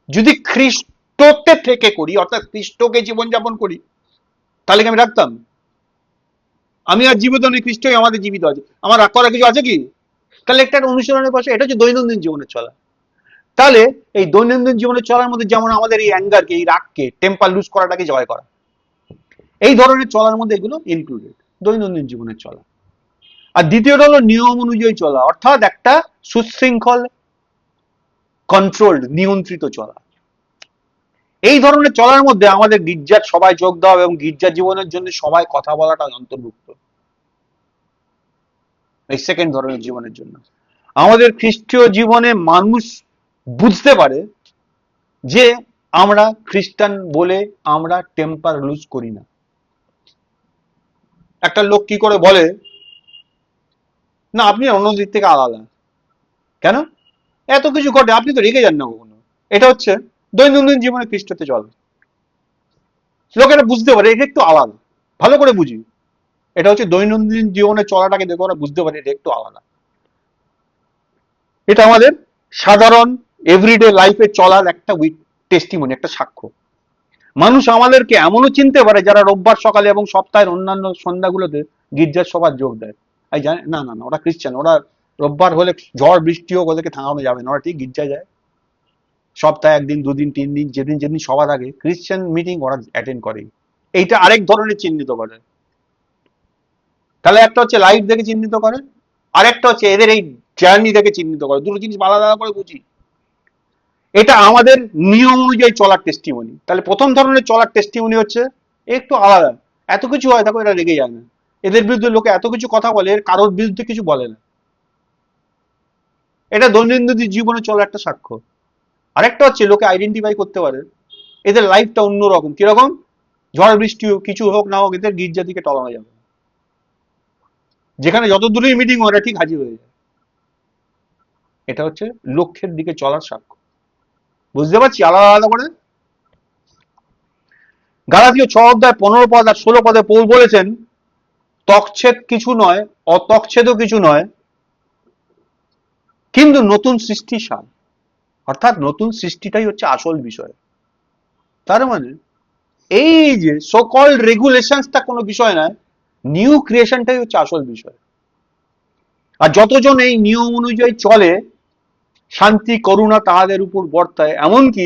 যদি খ্রিস্টতে থেকে করি, অর্থাৎ খ্রিস্টকে জীবনযাপন করি, তাহলে কি আমি রাখতাম? আমি আর জীবিত নেই, খ্রিস্টই আমাদের জীবিত আছে। আমার রাগ করার কিছু আছে কি? তাহলে একটা অনুশীলনের পাশে, এটা হচ্ছে দৈনন্দিন জীবনের চলা। তাহলে এই দৈনন্দিন জীবনে চলার মধ্যে যেমন আমাদের এই অ্যাঙ্গারকে, এই রাগকে, টেম্পার লুজ করাটাকে জয় করা, এই ধরনের চলার মধ্যে এগুলো ইনক্লুডেড, দৈনন্দিন জীবনের চলা। আর দ্বিতীয়টা হলো নিয়ম অনুযায়ী চলা, অর্থাৎ একটা সুশৃঙ্খল, কন্ট্রোলড, নিয়ন্ত্রিত চলা। এই ধরনের চলার মধ্যে আমাদের গির্জার সবাই যোগ দেওয়া এবং গির্জার জীবনের জন্য সবাই কথা বলাটা অন্তর্ভুক্ত, এই সেকেন্ড ধরনের জীবনের জন্য। আমাদের খ্রিস্টীয় জীবনে মানুষ বুঝতে পারে যে আমরা খ্রিস্টান বলে আমরা টেম্পার লুজ করি না। একটা লোক কি করে বলে, না আপনি অন্য দিক থেকে আলাদা। কেন? এত কিছু ঘটে, আপনি তো রেগে যান না কখনো। এটা হচ্ছে দৈনন্দিন জীবনে খ্রিস্টতে চলে। লোকেরা বুঝতে পারে এটা একটু আলাদা। ভালো করে বুঝি, এটা হচ্ছে দৈনন্দিন জীবনে চলাটাকে দেখে ওরা বুঝতে পারে এটা একটু আলাদা। এটা আমাদের সাধারণ এভরিডে লাইফে চলার একটা টেস্টিমনি, একটা সাক্ষ্য। মানুষ আমাদেরকে এমনও চিনতে পারে যারা রোববার সকালে এবং সপ্তাহের অন্যান্য সন্ধ্যাগুলোতে গির্জার সভায় যোগ দেয়। এই জানে না, না না, ওরা খ্রিস্টান, ওরা রোববার হলে ঝড় বৃষ্টি হোক ওদেরকে থামানো যাবে না, ওরা ঠিক গির্জায় যায়, সপ্তাহে একদিন দুদিন তিন দিন, যেদিন যেদিন সবার আগে ক্রিশ্চিয়ান মিটিং ওরা অ্যাটেন্ড করে। এইটা আরেক ধরনের চিহ্নিত করে। তাহলে একটা হচ্ছে লাইফ দেখে চিহ্নিত করে, আরেকটা হচ্ছে এদের এই জার্নি দেখে চিহ্নিত করে, দুটো জিনিস আলাদা আলাদা করে বুঝি। এটা আমাদের নিয়ম অনুযায়ী চলার টেস্টিমনি। তাহলে প্রথম ধরনের চলার টেস্টিমনি হচ্ছে একটু আলাদা, এত কিছু হয় দেখো এরা রেগে যায় না, এদের বিরুদ্ধে লোকে এত কিছু কথা বলে, এর কারোর বিরুদ্ধে কিছু বলে না, এটা দৈনন্দিন জীবনে চলার একটা সাক্ষ্য। আরেকটা হচ্ছে লোকে আইডেন্টিফাই করতে পারে এদের লাইফটা অন্যরকম, কিরকম, ঝড় বৃষ্টি হোক কিছু হোক না হোক এদের গির্জা দিকে টলানো যাবে, যেখানে যত দূরেই মিটিং ওরা ঠিক হাজির হয়ে যায়। এটা হচ্ছে লক্ষ্যের দিকে চলার সাক্ষ্য। বুঝতে পারছি আলাদা আলাদা করে। গালাতীয় 6 অধ্যায় 15 পদ আর 16 পদে পৌল বলেছেন, তকছেদ কিছু নয়, অতকছেদও কিছু নয়, কিন্তু নতুন সৃষ্টি সার, অর্থাৎ নতুন সৃষ্টিটাই হচ্ছে আসল বিষয়। তার মানে এই যে সো কল্ড রেগুলেশনসটা কোনো বিষয় নয়, নিউ ক্রিয়েশনটাই হচ্ছে আসল বিষয়। আর যতজন এই নিয়ম অনুযায়ী চলে, শান্তি করুণা তাহাদের উপর বর্তায়, এমনকি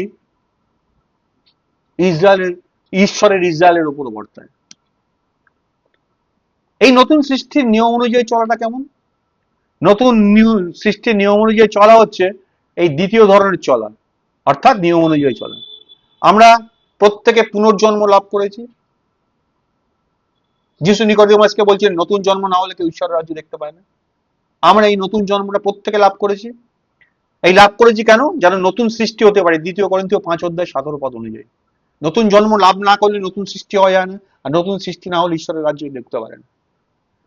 ইসরায়েলের ঈশ্বরের ইসরায়েলের উপর বর্তায়। এই নতুন সৃষ্টির নিয়ম অনুযায়ী চলাটা কেমন? নতুন সৃষ্টির নিয়ম অনুযায়ী চলা হচ্ছে এই দ্বিতীয় ধরনের চলা, অর্থাৎ নিয়ম অনুযায়ী চলা। আমরা প্রত্যেকে পুনর্জন্ম লাভ করেছি। যিশু নিকোদেমাসকে বলছেন নতুন জন্ম না হলে কেউ ঈশ্বরের রাজ্য দেখতে পায় না। আমরা এই নতুন জন্মটা প্রত্যেকে লাভ করেছি। এই লাভ করেছি কেন? যেন নতুন সৃষ্টি হতে পারে, 2 Corinthians 5 অধ্যায় 17 অনুযায়ী। নতুন জন্ম লাভ না করলে নতুন সৃষ্টি হওয়া যায় না, আর নতুন সৃষ্টি না হলে ঈশ্বরের রাজ্য দেখতে পারে না।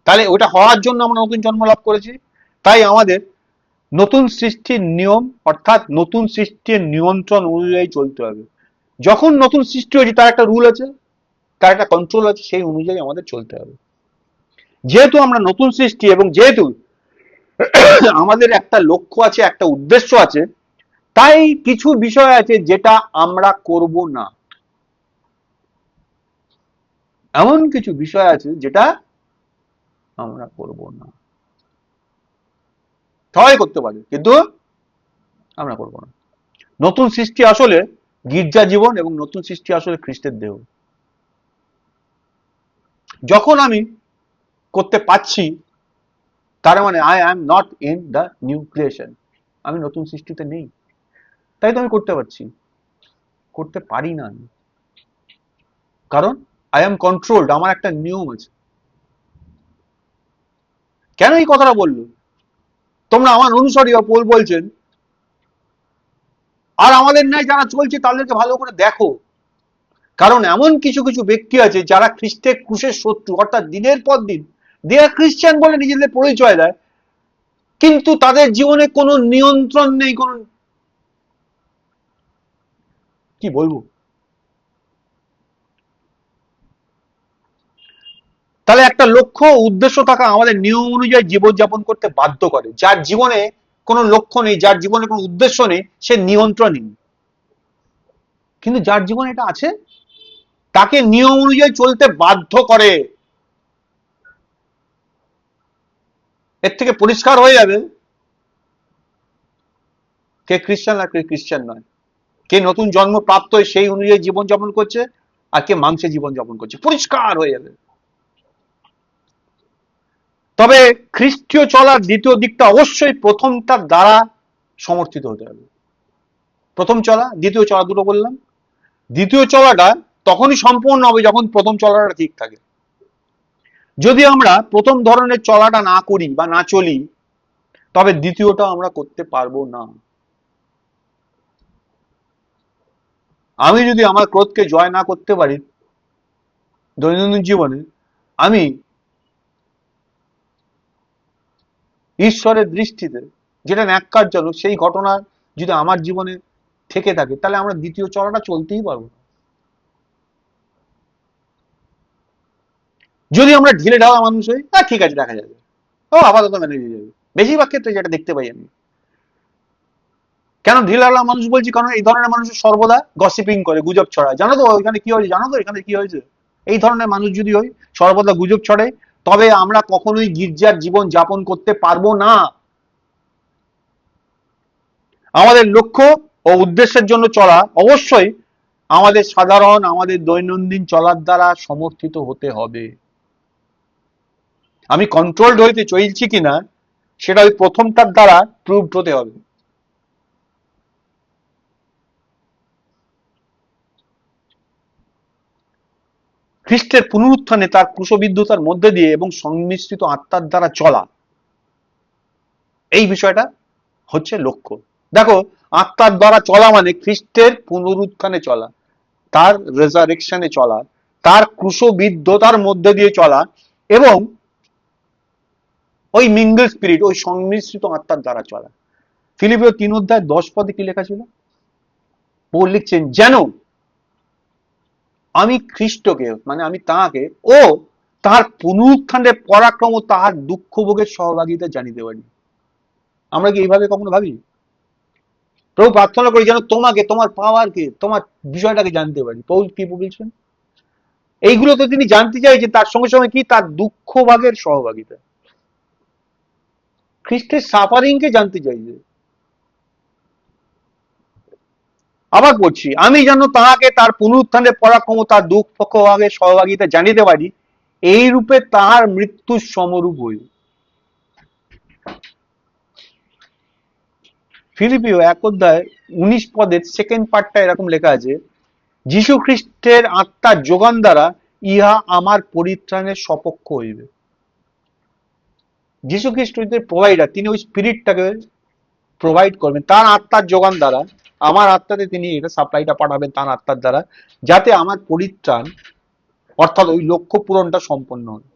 তাহলে ওটা হওয়ার জন্য আমরা নতুন জন্ম লাভ করেছি। তাই আমাদের নতুন সৃষ্টির নিয়ম, অর্থাৎ নতুন সৃষ্টির নিয়ন্ত্রণ অনুযায়ী চলতে হবে। যখন নতুন সৃষ্টি হয়েছে তার একটা রুল আছে, তার একটা কন্ট্রোল আছে, সেই অনুযায়ী আমাদের চলতে হবে। যেহেতু আমরা নতুন সৃষ্টি এবং যেহেতু আমাদের একটা লক্ষ্য আছে, একটা উদ্দেশ্য আছে, তাই কিছু বিষয় আছে যেটা আমরা করব না, এমন কিছু বিষয় আছে যেটা আমরা করব না। সবাই করতে পারে কিন্তু আমরা করব না। নতুন সৃষ্টি আসলে গির্জা জীবন এবং নতুন সৃষ্টি আসলে খ্রিস্টের দেহ। যখন আমি করতে পাচ্ছি, তার মানে I am not in the new creation, আমি নতুন সৃষ্টিতে নেই। তাই তো আমি করতে পারছি, করতে পারি না আমি, কারণ আই এম কন্ট্রোলড, আমার একটা নিয়ম আছে। কেন এই কথাটা বললো? তোমরা আমার অনুসারী, পৌল বলছেন, আর আমাদের ন্যায় যারা চলছে তাদেরকে ভালো করে দেখো, কারণ এমন কিছু কিছু ব্যক্তি আছে যারা খ্রিস্টের ক্রুশের শত্রু, অর্থাৎ দিনের পর দিন দে আর খ্রিস্টান বলে নিজেদের পরিচয় দেয়, কিন্তু তাদের জীবনে কোনো নিয়ন্ত্রণ নেই, কোন কি বলবো। তাহলে একটা লক্ষ্য উদ্দেশ্য থাকা আমাদের নিয়ম অনুযায়ী জীবনযাপন করতে বাধ্য করে। যার জীবনে কোনো লক্ষ্য নেই, যার জীবনে কোনো উদ্দেশ্য নেই, সে নিয়ন্ত্রণহীন। কিন্তু যার জীবনে এটা আছে, তাকে নিয়ম অনুযায়ী চলতে বাধ্য করে। এর থেকে পরিষ্কার হয়ে যাবে কে খ্রিস্টান আর কে খ্রিস্টান নয়, কে নতুন জন্ম প্রাপ্ত হয়ে সেই অনুযায়ী জীবনযাপন করছে আর কে মাংসে জীবনযাপন করছে, পরিষ্কার হয়ে যাবে। তবে খ্রিস্টীয় চলার দ্বিতীয় দিকটা অবশ্যই প্রথমটার দ্বারা সমর্থিত হতে হবে। প্রথম চলা দ্বিতীয় চলা দুটো বললাম। দ্বিতীয় চলাটা তখনই সম্পূর্ণ হবে যখন প্রথম চলাটা ঠিক থাকে। যদি আমরা প্রথম ধরনের চলাটা না করি বা না চলি, তবে দ্বিতীয়টা আমরা করতে পারবো না। আমি যদি আমার ক্রোধকে জয় না করতে পারি দৈনন্দিন জীবনে, আমি ঈশ্বরের দৃষ্টিতে যেটা ন্যাক্কারজনক সেই ঘটনা যদি আমার জীবনে থেকে থাকে, তাহলে আমরা দ্বিতীয় চলাটা চলতেই পারবো না। যদি আমরা ঢিলে ঢালা মানুষ হই, তা ঠিক আছে, দেখা যাবে, ও আপাতত মেনে নিয়ে যাবে। বেশিরভাগ ক্ষেত্রে যেটা দেখতে পাই আমি। কেন ঢিলালা মানুষ বলছি? কারণ এই ধরনের মানুষ সর্বদা গসিপিং করে, গুজব ছড়ায়, জানো তো ওইখানে কি হয়েছে, জানো তো এখানে কি হয়েছে। এই ধরনের মানুষ যদি হয়, সর্বদা গুজব ছড়ায়, তবে আমরা কখনোই গির্জার জীবন যাপন করতে পারবো না। আমাদের লক্ষ্য ও উদ্দেশ্যের জন্য চলা অবশ্যই আমাদের সাধারণ, আমাদের দৈনন্দিন চলার দ্বারা সমর্থিত হতে হবে। আমি কন্ট্রোলড হইতে চলছি কিনা সেটা ওই প্রথমটার দ্বারা প্রুভড হতে হবে। খ্রিস্টের পুনরুত্থানে তার ক্রুশবিদ্ধতার মধ্যে দিয়ে এবং সংমিশ্রিত আত্মার দ্বারা চলা, এই বিষয়টা হচ্ছে লক্ষ্য। দেখো, আত্মার দ্বারা চলা মানে খ্রিস্টের পুনরুত্থানে চলা, তার রেজারেকশনে চলা, তার ক্রুশবিদ্ধতার মধ্যে দিয়ে চলা এবং ওই মিঙ্গল স্পিরিট, ওই সংমিশ্রিত আত্মার দ্বারা চলা। ফিলিপিও 3:10 কি লেখা ছিল? পৌল লিখছেন, যেন আমি খ্রিস্টকে, মানে আমি তাহাকে ও তাহার পুনরুত্থানের পরাক্রম ও তাহার দুঃখ ভোগের সহভাগিতা জানিতে পারি। আমরা কি এইভাবে কখনো ভাবি? প্রভু প্রার্থনা করি যেন তোমাকে, তোমার পাওয়ারকে, তোমার বিষয়টাকে জানতে পারি। পৌল কি বলছেন? এইগুলো তো তিনি জানতে চাইছেন, তার সঙ্গে সঙ্গে কি তার দুঃখ ভাগের সহভাগিতা, খ্রিস্টের সাফারিং কে জানতে চাইছে। আবার বলছি, আমি যেন তাহাকে তার পুনরুত্থানের পরাক্রম তার দুঃখ ভাগের সহভাগিতা জানিতে পারি, এই রূপে তাহার মৃত্যুর সমরূপ হইল। ফিলিপিও 1:19 সেকেন্ড পার্টটা এরকম লেখা আছে, যীশু খ্রিস্টের আত্মার যোগান দ্বারা ইহা আমার পরিত্রাণের সপক্ষ হইবে। যীশু খ্রিস্ট প্রোভাইডার, তিনি ওই স্পিরিটটাকে প্রোভাইড করবেন তার আত্মার যোগান দ্বারা। আমার আত্মাতে তিনি এটা সাপ্লাইটা পাঠাবেন তার আত্মার দ্বারা, যাতে আমার পরিত্রাণ অর্থাৎ ওই লক্ষ্য পূরণটা সম্পন্ন হয়।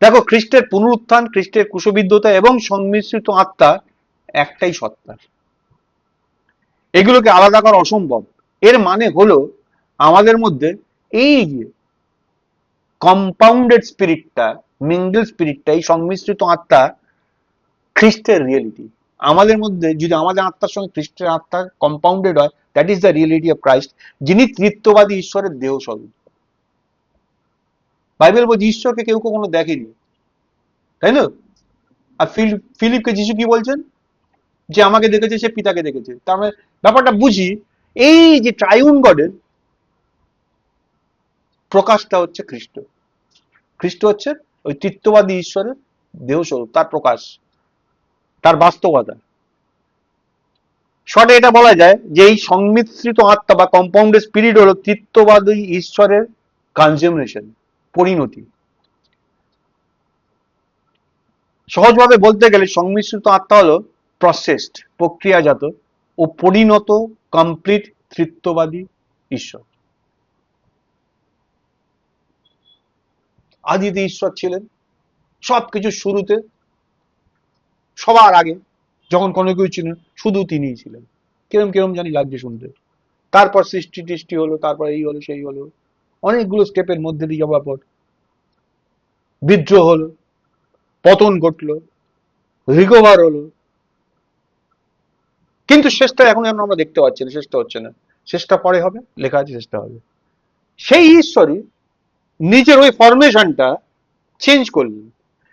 দেখো, খ্রিস্টের পুনরুত্থান, খ্রিস্টের ক্রুশবিদ্ধতা এবং সংমিশ্রিত আত্মা একটাই সত্তা, এগুলোকে আলাদা করা অসম্ভব। এর মানে হলো আমাদের মধ্যে এই যে কম্পাউন্ডেড স্পিরিটটা, মিঙ্গল স্পিরিটটা, এই সংমিশ্রিত আত্মা খ্রিস্টের রিয়েলিটি। আমাদের মধ্যে যদি আমাদের আত্মার সঙ্গে খ্রিস্টের আত্মা কম্পাউন্ডেড হয়, that is the reality of Christ, যিনি ত্রিত্ববাদী ঈশ্বরের দেহ স্বরূপ। বাইবেল বলছে ঈশ্বরকে কেউ কখনো দেখেনি, তাই না? আর ফিলিপকে যিশু কি বলছেন? যে আমাকে দেখেছে সে পিতাকে দেখেছে। তার মানে ব্যাপারটা বুঝি, এই যে ট্রাইউন গডের প্রকাশটা হচ্ছে খ্রিস্ট। খ্রিস্ট হচ্ছে ওই ত্রিত্ববাদী ঈশ্বরের দেহস্বরূপ, তার প্রকাশ, তার বাস্তবতা। শর্টে এটা বলা যায় যে এই সংমিশ্রিত আত্মা বা কম্পাউন্ডেড স্পিরিট হলো ত্রিত্ববাদী ঈশ্বরের কনজিউমেশন, পরিণতি। সহজভাবে বলতে গেলে সংমিশ্রিত আত্মা হলো প্রসেসড, প্রক্রিয়াজাত ও পরিণত কমপ্লিট ত্রিত্ববাদী ঈশ্বর। আদিতে ঈশ্বর ছিলেন, সবকিছু শুরুতে, সবার আগে যখন কোনো কেউ ছিলেন শুধু তিনিই ছিলেন। কিরম কিরম জানি লাগছে শুনতে। তারপর সৃষ্টি টিষ্টি হলো, তারপর এই হলো সেই হলো, অনেকগুলো স্টেপের মধ্যে দিয়ে যাওয়ার পর বিদ্রোহ হলো, পতন ঘটলো, রিকভার হলো, কিন্তু শেষটা এখন আমরা দেখতে পাচ্ছি না, শেষটা হচ্ছে না। শেষটা পরে হবে, লেখা আছে শেষটা হবে। সেই ঈশ্বরই নিজের ওই ফরমেশনটা চেঞ্জ করলেন।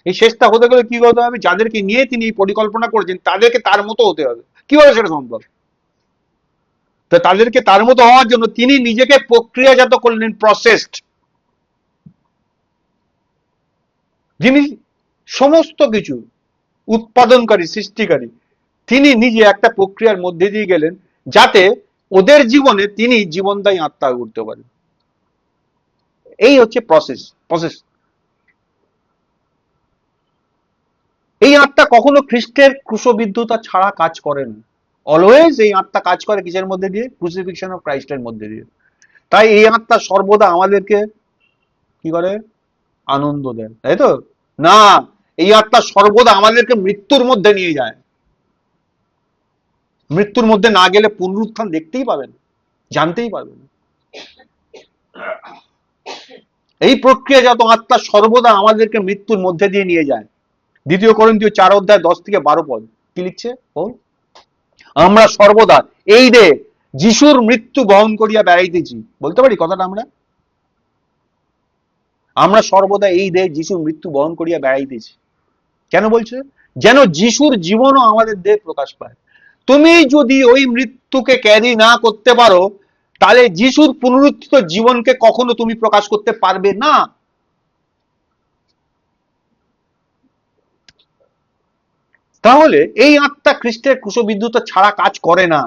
এই শেষটা হতে গেলে কি হতে হবে? যাদেরকে নিয়ে তিনি এই পরিকল্পনা করেছেন তাদেরকে তার মতো হতে হবে। কিভাবে সেটা সম্ভব? তো তাদেরকে তার মতো হওয়ার জন্য তিনি নিজেকে প্রক্রিয়াজাত করলেন, প্রসেসড। যিনি সমস্ত কিছু উৎপাদনকারী, সৃষ্টিকারী, তিনি নিজে একটা প্রক্রিয়ার মধ্যে দিয়ে গেলেন যাতে ওদের জীবনে তিনি জীবনদায়ী আত্মা করতে পারেন। এই হচ্ছে প্রসেস। এই আত্মা কখনো খ্রিস্টের ক্রুশবিদ্ধতা ছাড়া কাজ করে না। অলওয়েজ এই আত্মা কাজ করে কিসের মধ্যে দিয়ে? ক্রুসিফিকশন অফ ক্রাইস্টের মধ্যে দিয়ে। তাই এই আত্মা সর্বদা আমাদেরকে কি করে? আনন্দ দেয়, তাই তো? না, এই আত্মা সর্বদা আমাদেরকে মৃত্যুর মধ্যে নিয়ে যায়। মৃত্যুর মধ্যে না গেলে পুনরুত্থান দেখতেই পাবেন, জানতেই পারবেন। এই প্রক্রিয়াজাত আত্মা সর্বদা আমাদেরকে মৃত্যুর মধ্যে দিয়ে নিয়ে যায়। 2 করিন্থীয় 4:10-12 কি লিখছে? ও, আমরা সর্বদা এই রে যিশুর মৃত্যু বহন করিয়া বেড়াইতেছি। বলতে পারি কথাটা আমরা? আমরা সর্বদা এই দেহ যিশুর মৃত্যু বরণ করিয়া বেড়াইতেছি। কেন বলছে? যেন যিশুর জীবনও আমাদের দেহ প্রকাশ পায়। তুমি যদি ওই মৃত্যুকে ক্যারি না করতে পারো, তাহলে যিশুর পুনরুত্থিত জীবনকে কখনো তুমি প্রকাশ করতে পারবে না। তাহলে এই আত্মা খ্রিস্টের ক্রুশবিদ্ধতা ছাড়া কাজ করে না।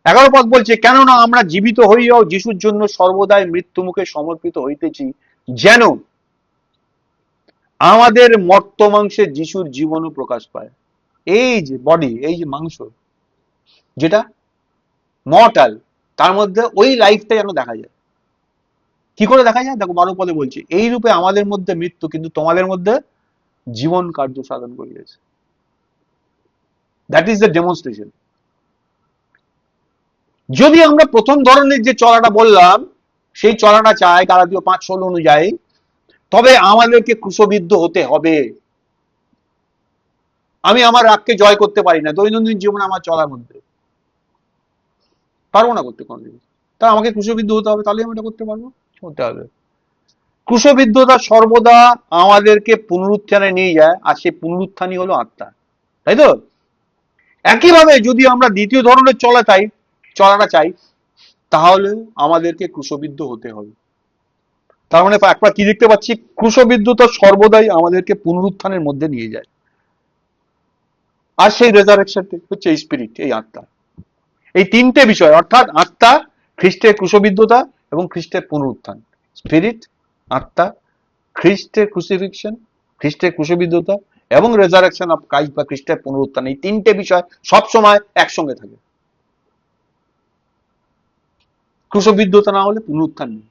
11 পদ বলছে, কেননা আমরা জীবিত হইয়াও যিশুর জন্য সর্বদাই মৃত্যু মুখে সমর্পিত হইতেছি, যেন আমাদের মর্ত মাংসে যিশুর জীবনও প্রকাশ পায়। এই যে বডি, এই যে মাংস যেটা মর্টাল, তার মধ্যে ওই লাইফটা যেন দেখা যায়। কি করে দেখা যায়? দেখো 12 পদে বলছে, এই রূপে আমাদের মধ্যে মৃত্যু, কিন্তু তোমাদের মধ্যে জীবন কার্য সাধন করিয়েছে। That is the demonstration. যদি আমরা প্রথম ধরনের যে চলাটা বললাম, সেই চলাটা চাই গালাতীয় 5:16 অনুযায়ী, তবে আমাদেরকে ক্রুশবিদ্ধ হতে হবে। আমি আমার রাগকে জয় করতে পারি না দৈনন্দিন জীবনে আমার চলার মধ্যে, পারবো না করতে কোনোদিন। তা আমাকে ক্রুশবিদ্ধ হতে হবে, তাহলে আমি এটা করতে পারবো, হতে হবে। ক্রুশবিদ্ধতা সর্বদা আমাদেরকে পুনরুত্থানে নিয়ে যায়, আর সেই পুনরুত্থানই হলো আত্মা, তাই তো? একইভাবে যদি আমরা দ্বিতীয় ধরনের চলাটা চাই, তাহলে আমাদেরকে ক্রুশবিদ্ধ হতে হবে। তার মানে একবার কি দেখতে পাচ্ছি? ক্রুশবিদ্ধতা সর্বদাই আমাদেরকে পুনরুত্থানের মধ্যে নিয়ে যায়, আর সেই রেজারেকশন হচ্ছে এই স্পিরিট, এই আত্মা। এই তিনটে বিষয়, অর্থাৎ আত্মা, খ্রিস্টের ক্রুশবিদ্ধতা এবং খ্রিস্টের পুনরুত্থান। স্পিরিট, আত্মা, খ্রিস্টের ক্রুসিফিকশন, খ্রিস্টের ক্রুশবিদ্ধতা এবং রেজারেকশন অফ ক্রাইস্ট বা খ্রিস্টের পুনরুত্থান, এই তিনটে বিষয় সবসময় একসঙ্গে থাকে। ক্রুশবিদ্ধতা না হলে পুনরুত্থান নেই।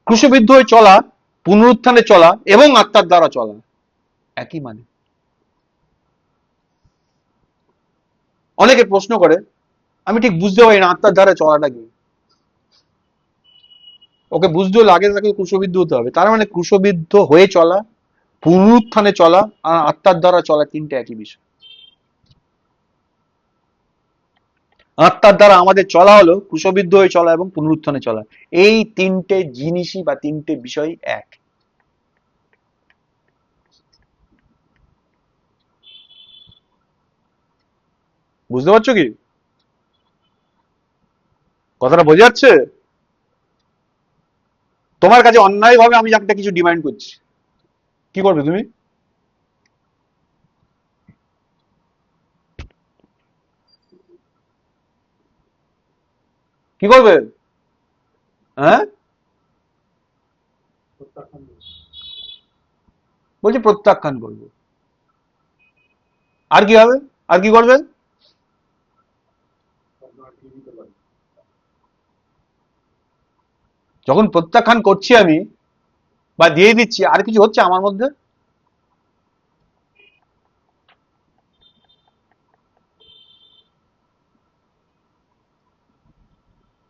ক্রুশবিদ্ধ হয়ে চলা, পুনরুত্থানে চলা এবং আত্মার দ্বারা চলা একই মানে। অনেকে প্রশ্ন করে, আমি ঠিক বুঝতে পারি না আত্মার দ্বারা চলাটা কি। ওকে বুঝতে হলে আগে তাকে ক্রুশবিদ্ধ হতে হবে। তার মানে ক্রুশবিদ্ধ হয়ে চলা, পুনরুত্থানে চলা আর আত্মার দ্বারা চলা তিনটে একই বিষয়। আত্মার দ্বারা আমাদের চলা হলো ক্রুশবিদ্ধ হয়ে চলা এবং পুনরুত্থানে চলা। এই তিনটে জিনিসই বা তিনটে বিষয় এক। বুঝতে পারছো কি? কথাটা বোঝা যাচ্ছে? তোমার কাছে অন্যায় ভাবে আমি একটা কিছু ডিমান্ড করছি, কি করবে তুমি? কি করবে? হ্যাঁ, বলছে প্রত্যাখ্যান করবে। আর কি হবে? আর কি করবে? যখন প্রত্যাখ্যান করছি আমি বা দিয়ে দিচ্ছি, আর কিছু হচ্ছে আমার মধ্যে?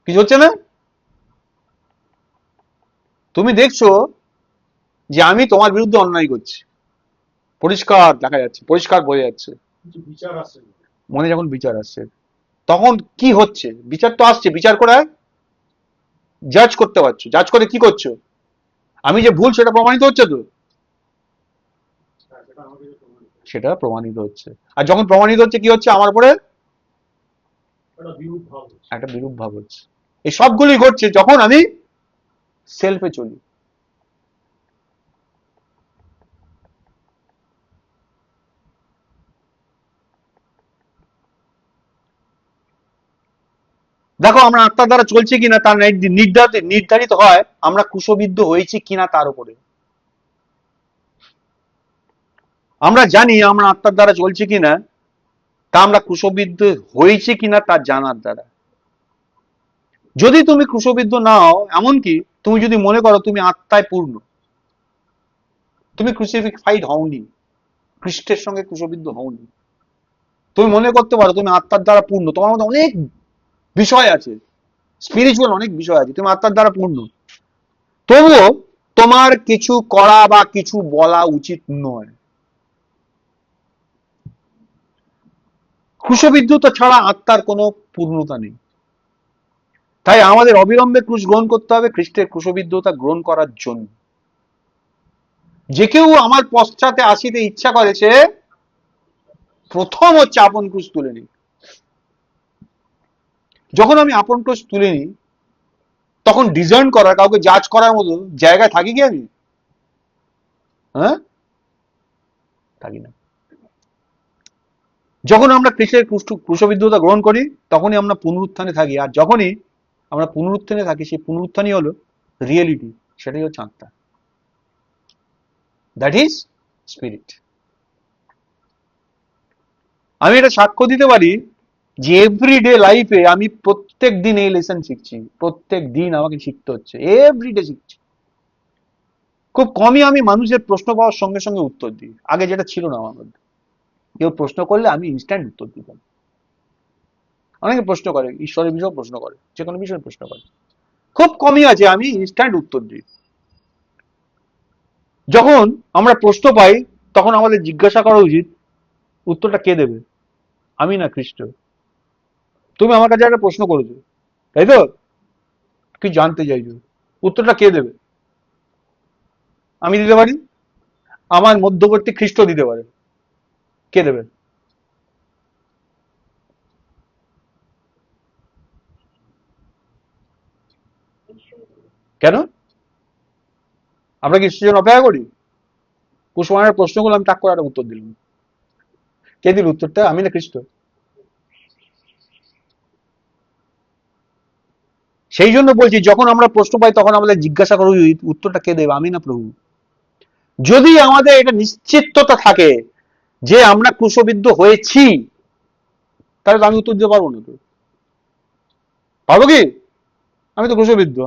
কিছু হচ্ছে না। তুমি দেখছো যে আমি তোমার বিরুদ্ধে অন্যায় করছি, পরিষ্কার দেখা যাচ্ছে, পরিষ্কার বোঝা যাচ্ছে। মনে যখন বিচার আসছে, তখন কি হচ্ছে? বিচার তো আসছে, বিচার করে জাজ করতে পারছো। জাজ করে কি করছো? আমি যে ভুল সেটা প্রমাণিত হচ্ছে তো, সেটা প্রমাণিত হচ্ছে। আর যখন প্রমাণিত হচ্ছে, কি হচ্ছে? আমার উপরে একটা বিরূপ ভাব হচ্ছে। এই সবগুলি ঘটছে যখন আমি সেলফে চলি। দেখো, আমরা আত্মার দ্বারা চলছি কিনা তার নির্ধারিত হয় আমরা কুশবিদ্ধ হয়েছি কিনা তার উপরে। আমরা জানি আমরা আত্মার দ্বারা চলছি কিনা, তা আমরা কুশবিদ্ধ হয়েছি কিনা তা জানার দ্বারা। যদি তুমি ক্রুশবিদ্ধ না হও, এমনকি তুমি যদি মনে করো তুমি আত্মায় পূর্ণ, তুমি ক্রুসিফাইড হওনি, খ্রিস্টের সঙ্গে ক্রুশবিদ্ধ হওনি, তুমি মনে করতে পারো তুমি আত্মার দ্বারা পূর্ণ, তোমার মধ্যে অনেক বিষয় আছে, স্পিরিচুয়াল অনেক বিষয় আছে, তুমি আত্মার দ্বারা পূর্ণ, তবুও তোমার কিছু করা বা কিছু বলা উচিত নয়। ক্রুশবিদ্ধতা ছাড়া আত্মার কোনো পূর্ণতা নেই। তাই আমাদের অবিলম্বে ক্রুশ গ্রহণ করতে হবে খ্রিস্টের ক্রুশবিদ্ধতা গ্রহণ করার জন্য। যে কেউ আমার পশ্চাতে আসিতে ইচ্ছা করেছে প্রথম হচ্ছে আপন ক্রুশ তুলে নিই। যখন আমি আপন ক্রুশ তুলে নিই তখন ডিজার্ন করার, কাউকে জাজ করার মতো জায়গায় থাকি কি আমি? হ্যাঁ, থাকি না। যখন আমরা খ্রিস্টের ক্রুশবিদ্ধতা গ্রহণ করি তখনই আমরা পুনরুত্থানে থাকি, আর যখনই আমরা পুনরুত্থানে থাকি সেই পুনরুত্থানই হলো রিয়েলিটি, সেটাই হচ্ছে আত্মা, দ্যাট ইজ স্পিরিট। আমি এটা সাক্ষ্য দিতে পারি যে এভরিডে লাইফে আমি প্রত্যেক দিন এই লেসন শিখছি, প্রত্যেক দিন আমাকে শিখতে হচ্ছে, এভরিডে শিখছি। খুব কমই আমি মানুষের প্রশ্ন পাওয়ার সঙ্গে সঙ্গে উত্তর দিই, আগে যেটা ছিল না আমার মধ্যে। কেউ প্রশ্ন করলে আমি ইনস্ট্যান্ট উত্তর দিতাম। অনেকে প্রশ্ন করে, ঈশ্বরের বিষয়ে প্রশ্ন করে, যে কোনো বিষয়ে প্রশ্ন করে, খুব কমই আছে আমি ইনস্ট্যান্ট উত্তর দিই। যখন আমরা প্রশ্ন পাই তখন আমাদের জিজ্ঞাসা করা উচিত উত্তরটা কে দেবে, আমি না খ্রিস্ট? তুমি আমার কাছে একটা প্রশ্ন করেছো, তাই তো, কি জানতে চাইছো, উত্তরটা কে দেবে? আমি দিতে পারি, আমার মধ্যবর্তী খ্রিস্ট দিতে পারে, কে দেবে? কেন আমরা কি ঈশ্বরের জন্য অপেক্ষা করি? কুসুমানের প্রশ্ন করলাম, টাক করে একটা উত্তর দিলাম, কে দিল উত্তরটা, আমি না খ্রিস্ট? সেই জন্য বলছি যখন আমরা প্রশ্ন পাই তখন আমাদের জিজ্ঞাসা করা উচিত উত্তরটা কে দেবে, আমি না প্রভু? যদি আমাদের এটা নিশ্চিততা থাকে যে আমরা ক্রুশবিদ্ধ হয়েছি, তাহলে তো আমি উত্তর দিতে পারবো না। তো পারবো কি? আমি তো ক্রুশবিদ্ধ,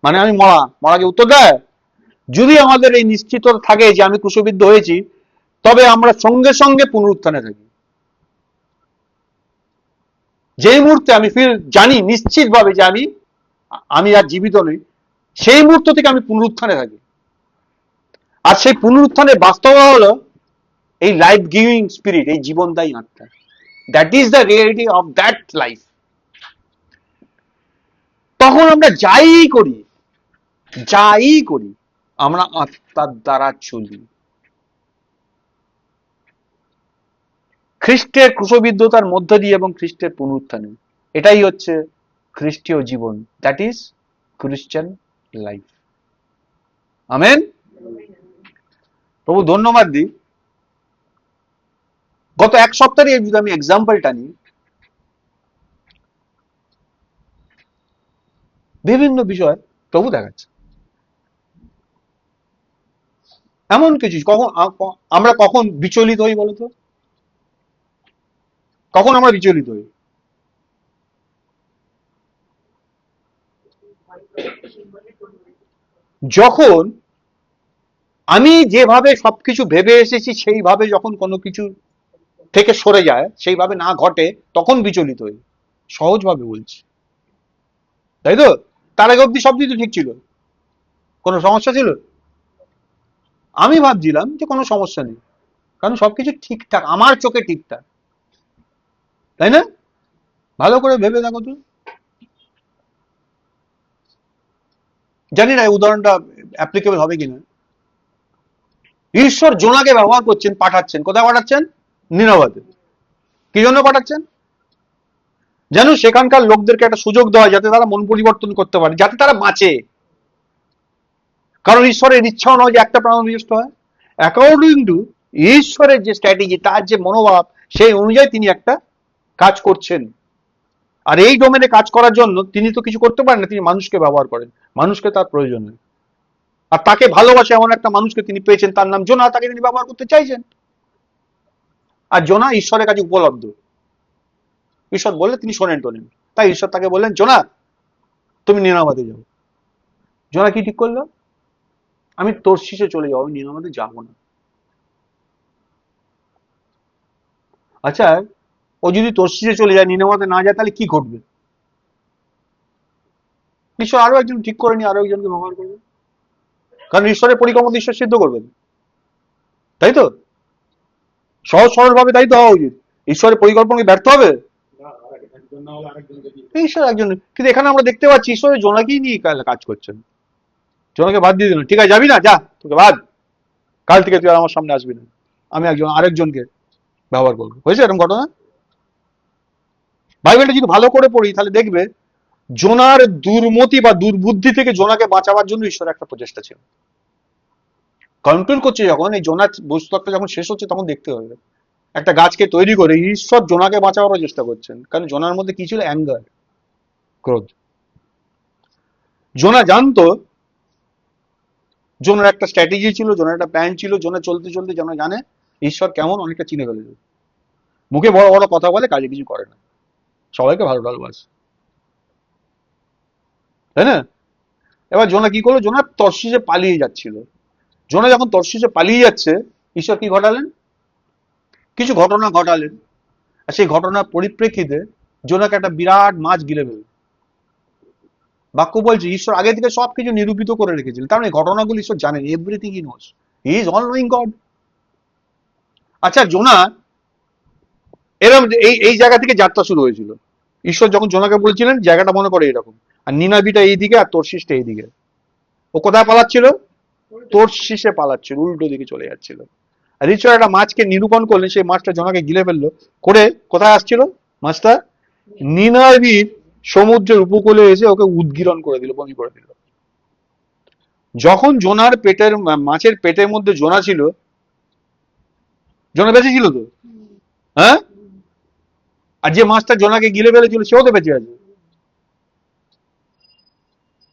মানে আমি মরা, মরা কি উত্তর দেয়? যদি আমাদের এই নিশ্চিততা থাকে যে আমি ক্রুশবিদ্ধ হয়েছি, তবে আমরা সঙ্গে সঙ্গে পুনরুত্থানে থাকি। যেই মুহূর্তে আমি জানি নিশ্চিত ভাবে যে আমি আমি আর জীবিত নই, সেই মুহূর্ত থেকে আমি পুনরুত্থানে থাকি। আর সেই পুনরুত্থানের বাস্তবতা হলো এই লাইফ গিভিং স্পিরিট, এই জীবনদায়ী আত্মা। That is the reality of that life. তখন আমরা যাই করি আমরা আত্মার দ্বারা চলি। খ্রিস্টের ক্রুশবিদ্ধতার মধ্য দিয়ে এবং খ্রিস্টের পুনরুত্থানে, এটাই হচ্ছে খ্রিস্টীয় জীবন, দ্যাট ইজ ক্রিশ্চিয়ান লাইফ। আমেন। প্রভু ধন্যবাদ দিই। গত এক সপ্তাহে যদি আমি এক্সাম্পলটা নিই, বিভিন্ন বিষয় প্রভু দেখাচ্ছে। এমন কিছু কখন আমরা কখন বিচলিত হই বলতো? কখন আমরা বিচলিত হই? যখন আমি যেভাবে সবকিছু ভেবে এসেছি সেইভাবে যখন কোনো কিছু থেকে সরে যায়, সেইভাবে না ঘটে, তখন বিচলিত হই। সহজভাবে বলছি, তাই তো? তার আগে অব্দি সবকিছু ঠিক ছিল, কোনো সমস্যা ছিল? আমি ভাবছিলাম যে কোনো সমস্যা নেই, কারণ সবকিছু ঠিকঠাক, আমার চোখে ঠিকঠাক, তাই না? ভালো করে ভেবে দেখো তো। জানি না এই উদাহরণটা অ্যাপ্লিকেবল হবে কিনা। ঈশ্বর জোনাকে ব্যবহার করছেন, পাঠাচ্ছেন, কোথায় পাঠাচ্ছেন? নিনবাতে। কি জন্য পাঠাচ্ছেন? যেন সেখানকার লোকদেরকে একটা সুযোগ দেওয়া, যাতে তারা মন পরিবর্তন করতে পারে, যাতে তারা বাঁচে। কারণ ঈশ্বরের ইচ্ছাও নয় যে একটা প্রাণ বিনষ্ট হয়। অ্যাকর্ডিং টু ঈশ্বরের যে স্ট্র্যাটেজি, তার যে মনোভাব, সেই অনুযায়ী তিনি একটা কাজ করছেন। আর এই ডোমেনে কাজ করার জন্য তিনি তো কিছু করতে পারেন না, তিনি মানুষকে ব্যবহার করেন। মানুষকে তার প্রয়োজন নেই। আর তাকে ভালোবাসে এমন একটা মানুষকে তিনি পেয়েছেন, তার নাম জোনা, তাকে তিনি ব্যবহার করতে চাইছেন। আর জোনা ঈশ্বরের কাছে উপলব্ধ। ঈশ্বর বললে তিনি শোনেন টোনেন। তাই ঈশ্বর তাকে বললেন, জোনা তুমি নিনাবাতে যাও। জোনা কি ঠিক করলো? আমি তর্শিসে চলে যাবো, আমি নিনাবাতে যাবো না। আচ্ছা, ও যদি তর্শিসে চলে যায়, নিনাবাতে না যায়, তাহলে কি ঘটবে? ঈশ্বর আরো একজন ঠিক করে নিয়ে আরো একজনকে ব্যবহার করবে। কারণ ঈশ্বরের পরিকল্পনা ঈশ্বর সিদ্ধ করবেন, তাই তো? সহজ সরল ভাবে তাই তো হওয়া উচিত। ঈশ্বরের পরিকল্পনা কি ব্যর্থ হবে? ঈশ্বর একজন, কিন্তু এখানে আমরা দেখতে পাচ্ছি ঈশ্বরের জোনাকেই নিয়ে কাজ করছেন। জোনাকে বাদ দিয়ে দিলেন, ঠিক আছে যাবি না, যা তোকে বাদ, কাল থেকে তুই আর আমার সামনে আসবি না, আমি আরেকজনকে ব্যবহার করবো। হয়েছে এরকম ঘটনা? বাইবেলটা যদি ভালো করে পড়ি তাহলে দেখবে জোনার দুর্মতি বা দুর্বুদ্ধি থেকে জোনাকে বাঁচাবার জন্য ঈশ্বর একটা প্রচেষ্টা ছিল। কন্ট্রোল করছে যখন, এই জোনার পুস্তকটা যখন শেষ হচ্ছে তখন দেখতে হবে একটা গাছকে তৈরি করে ঈশ্বর জোনাকে বাঁচাবার চেষ্টা করছেন, কারণ জোনার মধ্যে কি ছিল? অ্যাঙ্গার, ক্রোধ। জোনা জানতো, জোনার একটা স্ট্র্যাটেজি ছিল, জোনার একটা প্ল্যান ছিল, জোনা চলতে চলতে জোনা জানে ঈশ্বর কেমন, অনেকটা চিনে ফেলেছে। মুখে বড় বড় কথা বলে, কাজে কিছু করে না, সবাইকে ভালোবাসে, তাই না? এবার জোনা কি করলো? জোনা তর্শিসে পালিয়ে যাচ্ছিল। জোনা যখন তর্শিসে পালিয়ে যাচ্ছে, ঈশ্বর কি ঘটালেন? কিছু ঘটনা ঘটালেন। আর সেই ঘটনার পরিপ্রেক্ষিতে জোনাকে একটা বিরাট মাছ গিলে ফেলল। বাক্য বলছে ঈশ্বর আগে থেকে সবকিছু নিরূপিত করে রেখেছিলেন, তার মানে ঘটনাগুলো ঈশ্বর জানেন, everything he knows, he is all knowing God. আচ্ছা, জোনা এরকম এই এই জায়গা থেকে যাত্রা শুরু হয়েছিল। ঈশ্বর যখন জোনাকে বলছিলেন, জায়গাটা মনে পড়ে এরকম, আর নিনাবিটা এইদিকে আর তর্শিসটা এইদিকে। ও কোথায় পালাচ্ছিল? তর্শিসে পালাচ্ছিল, উল্টো দিকে চলে যাচ্ছিল। আর ঈশ্বর একটা মাছকে নিরূপণ করলেন, সেই মাছটা জোনাকে গিলে ফেললো। করে কোথায় আসছিল মাছটা? নিনাবির সমুদ্রের উপকূলে এসে ওকে উদ্গীরণ করে দিল, বমি করে দিল। যখন জোনার পেটের মাছের পেটের মধ্যে জোনা ছিল, জোনা বেঁচে ছিল তো, হ্যাঁ? আর যে মাছটা জোনাকে গিলে ফেলেছিল সেও তো বেঁচে আছে।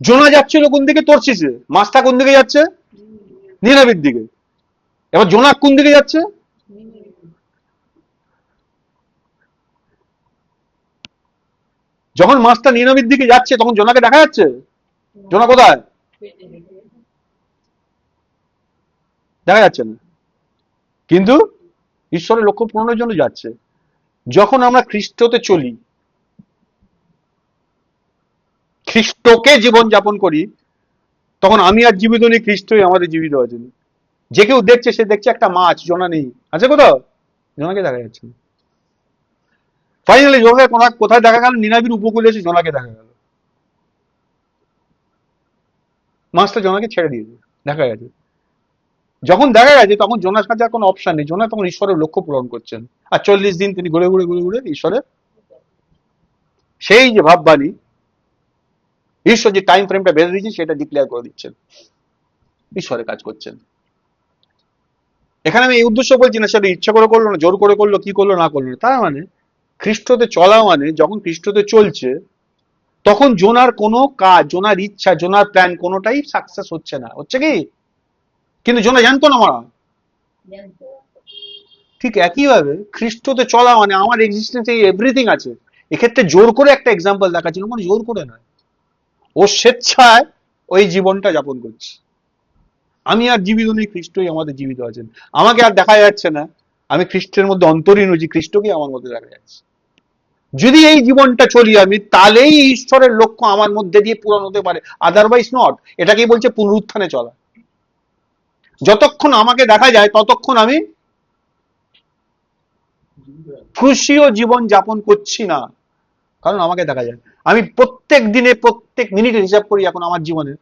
জোনা যাচ্ছিল কোন দিকে? তর্শিসে। মাছটা কোন দিকে যাচ্ছে? নিনাবির দিকে। এবার জোনা কোন দিকে যাচ্ছে? যখন মাছটা নিনাবির দিকে যাচ্ছে তখন জোনাকে দেখা যাচ্ছে? জোনা কোথায়? দেখা যাচ্ছে না। কিন্তু ঈশ্বরের লক্ষ্য পূরণের জন্য যাচ্ছে। যখন আমরা খ্রিস্টতে চলি, খ্রিস্টকে জীবন যাপন করি, তখন আমি আর জীবিত নেই, খ্রিস্টই আমাদের জীবিত আছেন। যে কেউ দেখছে, সে দেখছে একটা মাছ, জোনা নেই। আছে কোথাও? জোনাকে দেখা যাচ্ছে না। ফাইনালি জোনাকে কোথায় দেখা গেল? নিনাবির উপকূলে এসে জোনাকে দেখা গেল। মাছটা জোনাকে ছেড়ে দিয়েছে, দেখা গেছে। যখন দেখা গেছে তখন জোনার কাছে আর কোনো অপশন নেই, জোনা তখন ঈশ্বরের লক্ষ্য পূরণ করছেন। আর 40 দিন তিনি ঘুরে ঘুরে ঘুরে ঘুরে ঈশ্বরের সেই যে ভাববাণী, ঈশ্বর যে টাইম ফ্রেমটা বেঁধে দিয়েছে সেটা ডিক্লেয়ার করে দিচ্ছেন, ঈশ্বরের কাজ করছেন। এখানে আমি এই উদ্দেশ্য বলছি না সেটা ইচ্ছা করে করলো না, জোর করে করলো, কি করলো না করলো না, তার মানে খ্রিস্টতে চলা মানে যখন খ্রিস্টতে চলছে তখন জোনার কোনো কাজ, জোনার ইচ্ছা, জোনার প্ল্যান কোনোটাই সাকসেস হচ্ছে না। হচ্ছে কি? কিন্তু জোনা জানতো না মারা। ঠিক একইভাবে খ্রিস্টতে চলা মানে আমার এক্সিস্টেন্সে এভরিথিং আছে। এক্ষেত্রে জোর করে একটা এক্সাম্পল দেখাচ্ছিল, মানে জোর করে নয়, ও স্বেচ্ছায় ওই জীবনটা যাপন করছে। আমি আর জীবিত নেই, খ্রিস্টই আমাদের জীবিত আছেন। আমাকে আর দেখা যাচ্ছে না, আমি খ্রিস্টের মধ্যে অন্তরীণ হয়েছি, খ্রিস্টকে আমার মধ্যে দেখা যাচ্ছে। যদি এই জীবনটা চলি আমি, তাহলেই ঈশ্বরের লক্ষ্য আমার মধ্যে দিয়ে পূরণ হতে পারে, আদারওয়াইজ নট। এটাকেই বলছে পুনরুত্থানে চলা। যতক্ষণ আমাকে দেখা যায় ততক্ষণ আমি খুশিও জীবন যাপন করছি না, কারণ আমাকে দেখা যায়। আমি প্রত্যেক দিনে প্রত্যেক মিনিটে হিসাব করি এখন আমার জীবনে,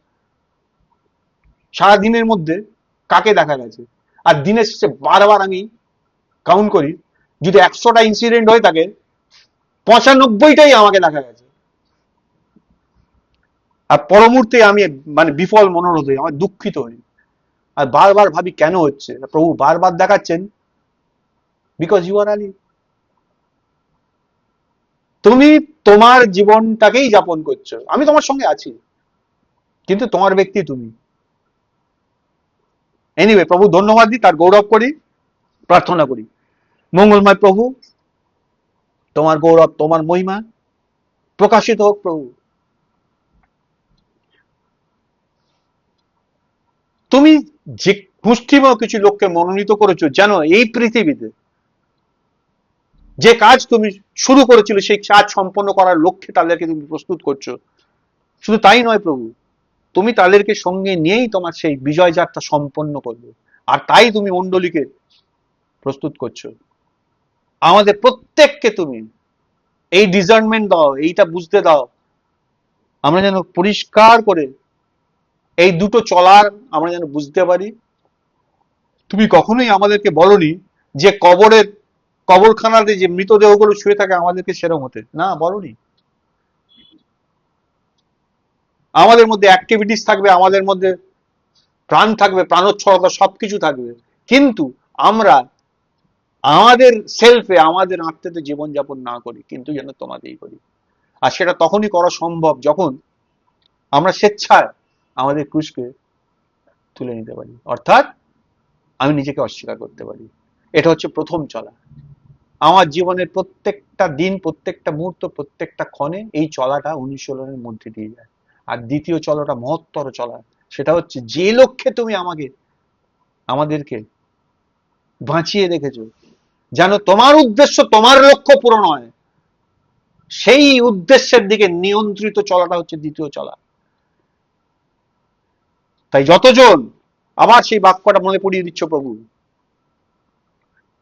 সারা দিনের মধ্যে কাকে দেখা গেছে। আর দিনের শেষে বারবার আমি কাউন্ট করি, যদি 100টা ইনসিডেন্ট হয়ে থাকে 95টাই আমাকে দেখা গেছে। আর পরমুহূর্তে আমি মানে বিফল মনোরথ হই, আমার দুঃখিত হই। আর বারবার ভাবি কেন হচ্ছে? প্রভু বারবার দেখাচ্ছেন, বিকজ ইউ আর আলী। তুমি তোমার জীবনটাকেই যাপন করছো, আমি তোমার সঙ্গে আছি, কিন্তু তোমার ব্যক্তি তুমি। এনিওয়ে, প্রভু ধন্যবাদ দিই, তার গৌরব করি, প্রার্থনা করি। মঙ্গলময় প্রভু, তোমার গৌরব, তোমার মহিমা প্রকাশিত হোক প্রভু। তুমি যে মুষ্টিমেয় কিছু লোককে মনোনীত করেছো, যেন এই পৃথিবীতে যে কাজ তুমি শুরু করেছিল সেই কাজ সম্পন্ন করার লক্ষ্যে তাদেরকে তুমি প্রস্তুত করছো। শুধু তাই নয় প্রভু, তুমি তাদেরকে সঙ্গে নিয়েই তোমার সেই বিজয় যাত্রা সম্পন্ন করবে। আর তাই তুমি মণ্ডলীকে প্রস্তুত করছো। আমাদের প্রত্যেককে তুমি এই ডিজার্নমেন্ট দাও, এইটা বুঝতে দাও, আমরা যেন পরিষ্কার করে এই দুটো চলার আমরা যেন বুঝতে পারি। তুমি কখনোই আমাদেরকে বলনি যে কবরখানাতে যে মৃতদেহগুলো শুয়ে থাকে আমাদেরকে সেরকম হতে, না বলনি। আমাদের মধ্যে অ্যাক্টিভিটিস থাকবে, আমাদের মধ্যে প্রাণ থাকবে, প্রাণোচ্ছলতা সবকিছু থাকবে, কিন্তু আমরা আমাদের সেলফে, আমাদের আত্মাতে জীবনযাপন না করি, কিন্তু যেন তোমাদেরই করি। আর সেটা তখনই করা সম্ভব যখন আমরা স্বেচ্ছায় আমাদের ক্রুশকে তুলে নিতে পারি, অর্থাৎ আমি নিজেকে অস্বীকার করতে পারি। এটা হচ্ছে প্রথম চলা। আমার জীবনের প্রত্যেকটা দিন, প্রত্যেকটা মুহূর্ত, প্রত্যেকটা ক্ষণে এই চলাটা অনুশীলনের মধ্যে দিয়ে যায়। আর দ্বিতীয় চলাটা মহত্তর চলা, সেটা হচ্ছে যে লক্ষ্যে তুমি আমাদেরকে বাঁচিয়ে রেখেছো, যেন তোমার উদ্দেশ্য, তোমার লক্ষ্য পূরণ হয়, সেই উদ্দেশ্যের দিকে নিয়ন্ত্রিত চলাটা হচ্ছে দ্বিতীয় চলা। তাই যতজন, আবার সেই বাক্যটা মনে পড়িয়ে দিচ্ছ প্রভু,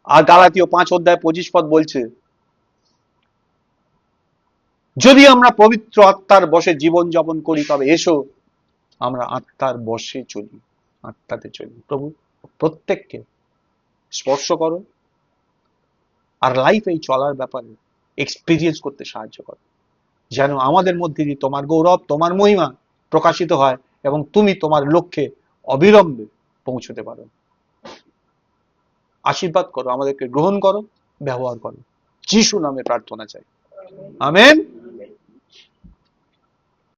আর গালাতীয় 5:25 বলছে, যদি আমরা পবিত্র আত্মার বশে জীবন যাপন করি তবে এসো আমরা আত্মার বশে চলি, আত্মাতে চলি। প্রভু প্রত্যেককে স্পর্শ করো, আর লাইফ এই চলার ব্যাপারে এক্সপিরিয়েন্স করতে সাহায্য করো, যেন আমাদের মধ্যে দিয়ে তোমার গৌরব, তোমার মহিমা প্রকাশিত হয় এবং তুমি তোমার লক্ষ্যে অবিলম্বে পৌঁছতে পারো। আশীর্বাদ করো, আমাদেরকে গ্রহণ করো, ব্যবহার করো, যিশু নামে প্রার্থনা চাই, আমেন।